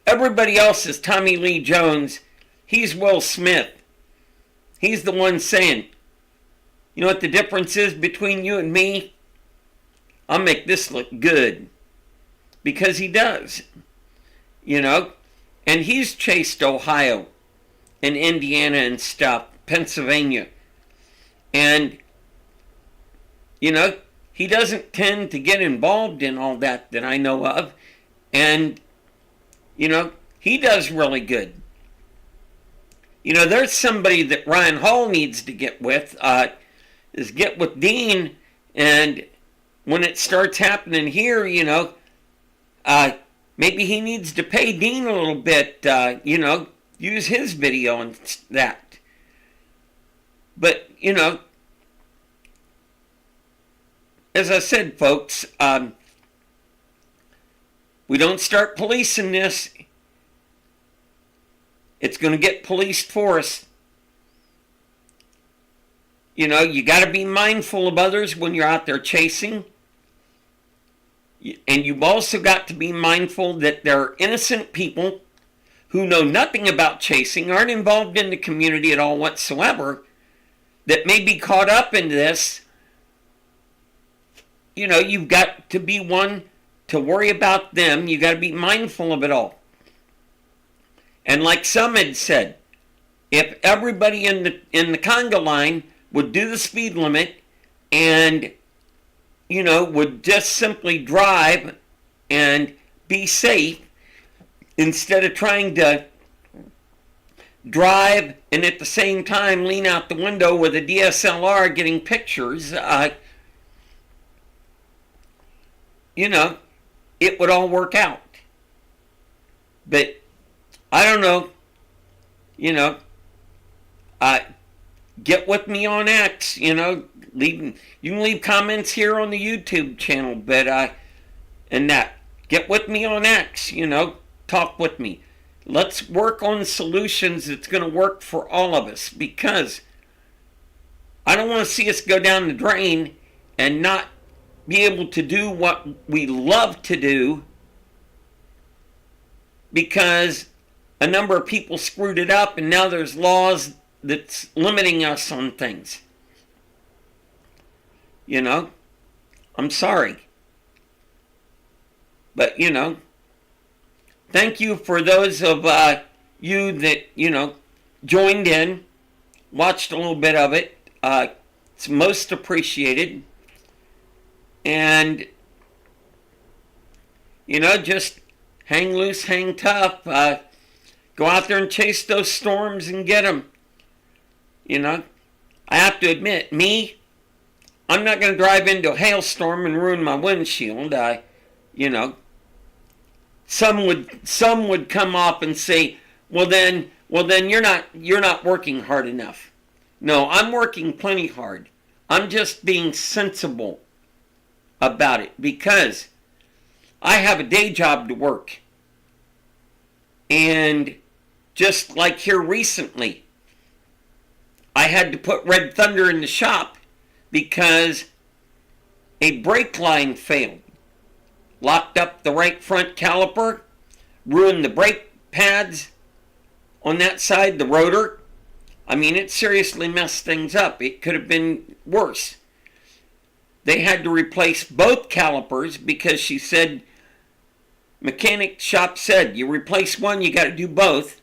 everybody else is Tommy Lee Jones. He's Will Smith. He's the one saying, you know what the difference is between you and me? I'll make this look good. Because he does. And he's chased Ohio and Indiana and stuff, Pennsylvania. And, he doesn't tend to get involved in all that I know of. And, he does really good. There's somebody that Ryan Hall needs to get with, is get with Dean, and when it starts happening here, maybe he needs to pay Dean a little bit, use his video and that. But, as I said, folks, we don't start policing this, it's going to get policed for us. You got to be mindful of others when you're out there chasing. And you've also got to be mindful that there are innocent people who know nothing about chasing, aren't involved in the community at all whatsoever, that may be caught up in this. You've got to be one to worry about them. You've got to be mindful of it all. And like some had said, if everybody in the conga line would do the speed limit and would just simply drive and be safe, instead of trying to drive and at the same time lean out the window with a DSLR getting pictures, it would all work out. But I don't know, get with me on X, you can leave comments here on the YouTube channel, but and that, get with me on X, talk with me. Let's work on solutions that's going to work for all of us, because I don't want to see us go down the drain and not be able to do what we love to do because a number of people screwed it up, and now there's laws that's limiting us on things. I'm sorry. But, thank you for those of you that, joined in, watched a little bit of it. It's most appreciated. And, just hang loose, hang tough. Go out there and chase those storms and get them. I have to admit, I'm not going to drive into a hailstorm and ruin my windshield. You know, some would come up and say, well then you're not working hard enough. No, I'm working plenty hard. I'm just being sensible about it because I have a day job to work. And just like here recently, I had to put Red Thunder in the shop because a brake line failed. Locked up the right front caliper, ruined the brake pads on that side, the rotor. I mean, it seriously messed things up. It could have been worse. They had to replace both calipers because she said, mechanic shop said, you replace one, you got to do both.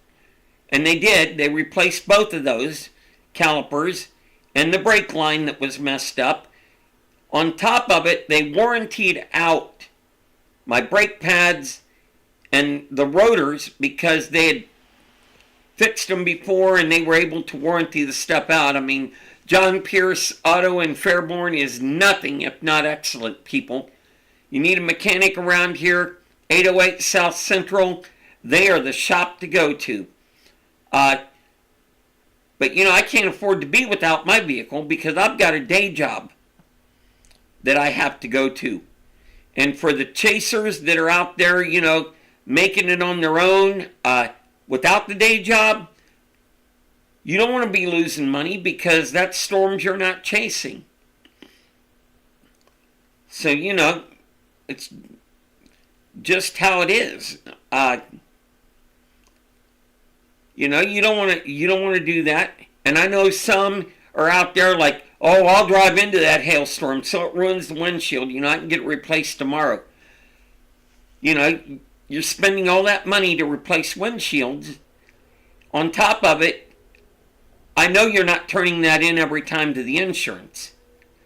And they did. They replaced both of those calipers and the brake line that was messed up. On top of it, they warrantied out my brake pads and the rotors because they had fixed them before and they were able to warranty the stuff out. I mean, John Pierce Auto in Fairborn is nothing if not excellent, people. You need a mechanic around here, 808 South Central. They are the shop to go to. But I can't afford to be without my vehicle because I've got a day job that I have to go to. And for the chasers that are out there, making it on their own without the day job, you don't want to be losing money because that's storms you're not chasing. So, it's just how it is. You don't want to do that. And I know some are out there like, oh, I'll drive into that hailstorm so it ruins the windshield. I can get it replaced tomorrow. You're spending all that money to replace windshields. On top of it, I know you're not turning that in every time to the insurance.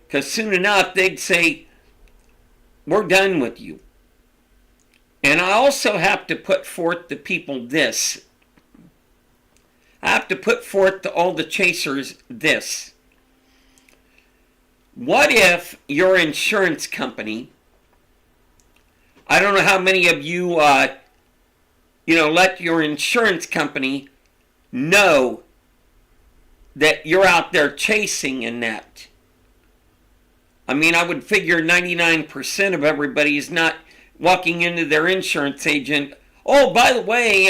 Because soon enough, they'd say, we're done with you. And I also have to put forth the people this. I have to put forth to all the chasers this. What if your insurance company, I don't know how many of you, let your insurance company know that you're out there chasing in that. I mean, I would figure 99% of everybody is not walking into their insurance agent, oh, by the way,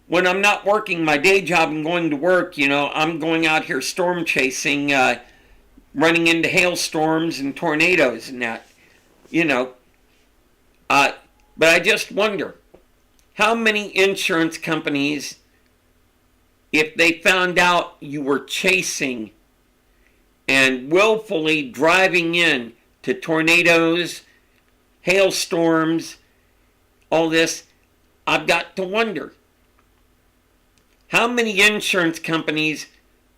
when I'm not working my day job and going to work, I'm going out here storm chasing, running into hailstorms and tornadoes and that, But I just wonder, how many insurance companies, if they found out you were chasing and willfully driving in to tornadoes, hailstorms, all this, I've got to wonder, how many insurance companies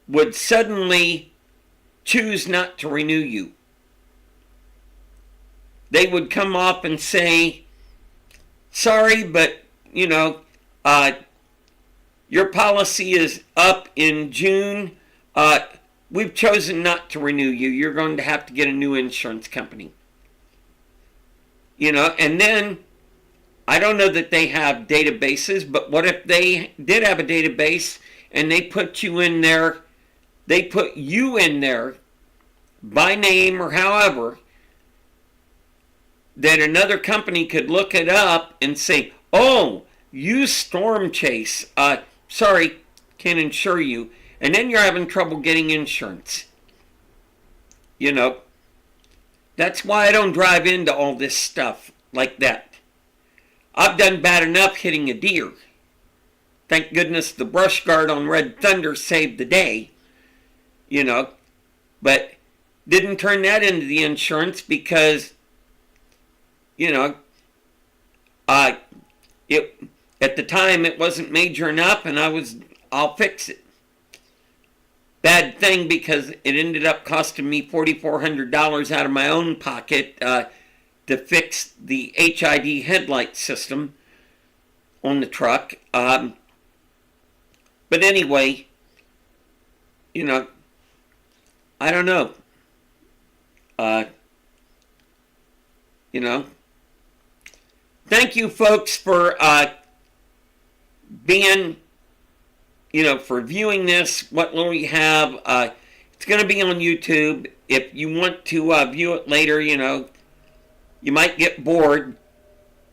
would suddenly choose not to renew you? They would come up and say, sorry, but, your policy is up in June. We've chosen not to renew you. You're going to have to get a new insurance company. And then, I don't know that they have databases, but what if they did have a database and they put you in there by name or however, that another company could look it up and say, oh, you storm chase. Sorry, can't insure you. And then you're having trouble getting insurance. That's why I don't drive into all this stuff like that. I've done bad enough hitting a deer. Thank goodness the brush guard on Red Thunder saved the day. But didn't turn that into the insurance because, at the time it wasn't major enough and I'll fix it. Bad thing because it ended up costing me $4,400 out of my own pocket to fix the HID headlight system on the truck. But anyway, I don't know. Uh, you know, thank you folks for being, for viewing this, what little you have. It's going to be on YouTube. If you want to view it later, you might get bored.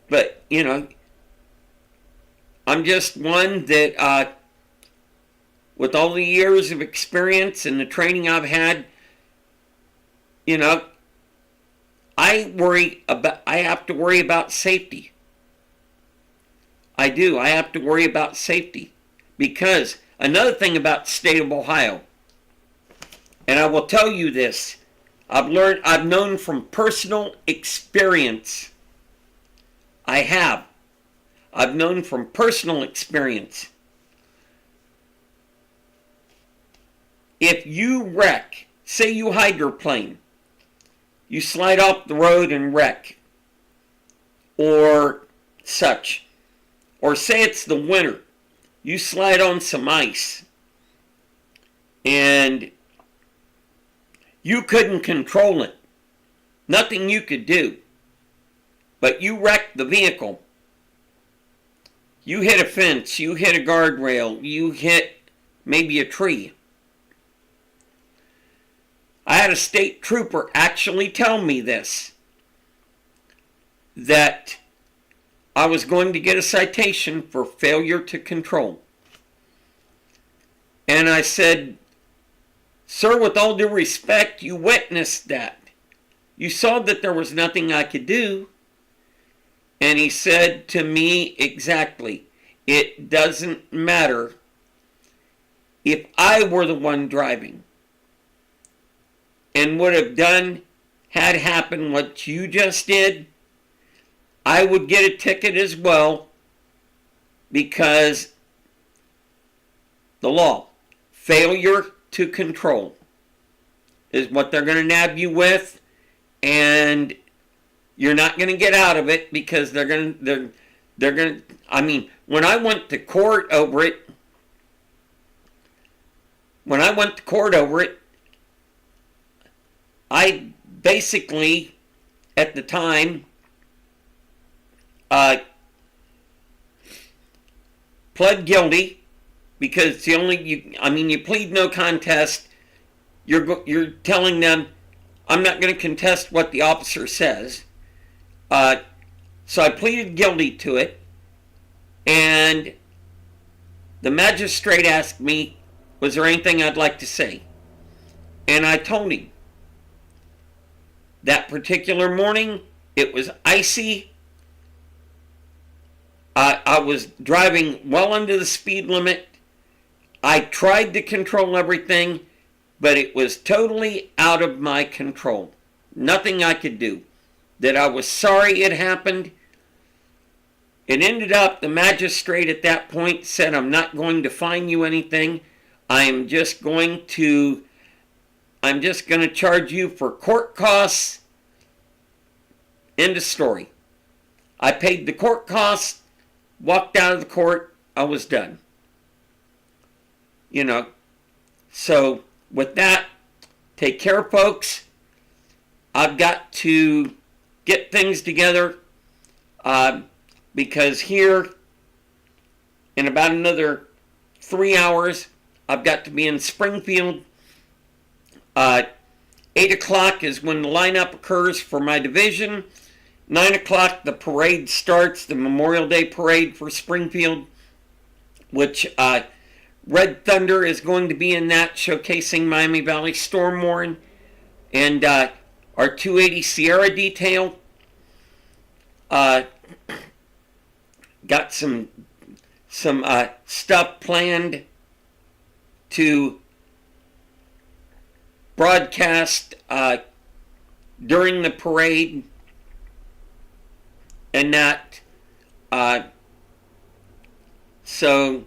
But, I'm just one that, with all the years of experience and the training I've had, I have to worry about safety. I do. I have to worry about safety. Because another thing about the state of Ohio, and I will tell you this, I've known from personal experience. I've known from personal experience. If you wreck, say you hydroplane, you slide off the road and wreck, or such, or say it's the winter, you slide on some ice, and you couldn't control it. Nothing you could do. But you wrecked the vehicle. You hit a fence, you hit a guardrail, you hit maybe a tree. I had a state trooper actually tell me this, that I was going to get a citation for failure to control. And I said, sir, with all due respect, you witnessed that. You saw that there was nothing I could do. And he said to me, exactly, it doesn't matter if I were the one driving and would have had happened what you just did, I would get a ticket as well, because the law, failure to control, is what they're going to nab you with, and you're not going to get out of it, because they're going to, when I went to court over it, I basically, at the time, pled guilty, because you plead no contest. You're telling them, I'm not going to contest what the officer says. So I pleaded guilty to it, and the magistrate asked me, was there anything I'd like to say? And I told him. That particular morning, it was icy. I was driving well under the speed limit. I tried to control everything, but it was totally out of my control. Nothing I could do. That I was sorry it happened. It ended up, the magistrate at that point said, I'm not going to fine you anything. I'm just going to charge you for court costs. End of story. I paid the court costs, walked out of the court, I was done. So with that, take care, folks. I've got to get things together, because here, in about another 3 hours, I've got to be in Springfield. 8 o'clock is when the lineup occurs for my division. 9 o'clock, the parade starts, the Memorial Day parade for Springfield, which Red Thunder is going to be in that, showcasing Miami Valley Storm Warren, and our 280 Sierra detail. Got some stuff planned to broadcast during the parade, and that. So,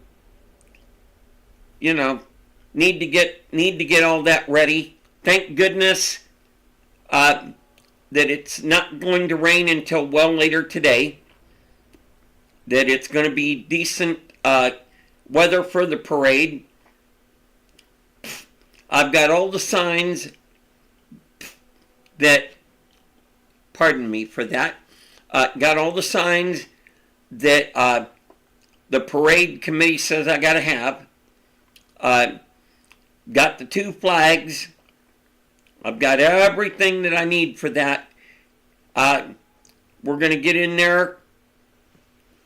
need to get all that ready. Thank goodness that it's not going to rain until well later today. That it's going to be decent weather for the parade. I've got all the signs that, pardon me for that, got all the signs that the parade committee says I gotta have. Got the 2 flags. I've got everything that I need for that. We're gonna get in there,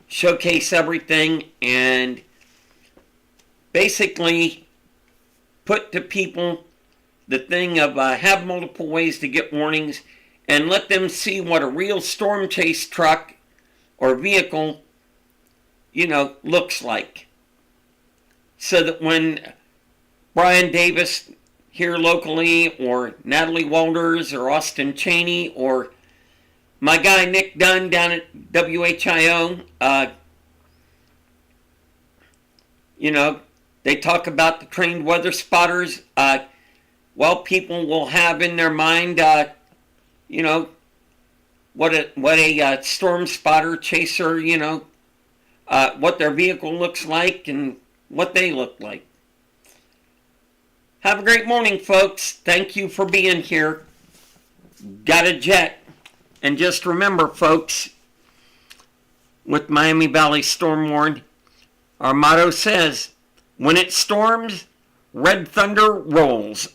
showcase everything, and basically put to people the thing of have multiple ways to get warnings, and let them see what a real storm chase truck or vehicle, looks like. So that when Brian Davis here locally, or Natalie Walters, or Austin Cheney, or my guy Nick Dunn down at WHIO, they talk about the trained weather spotters. People will have in their mind, what a storm spotter chaser, what their vehicle looks like and what they look like. Have a great morning, folks. Thank you for being here. Got a jet. And just remember, folks, with Miami Valley Storm Warn, our motto says, when it storms, red thunder rolls.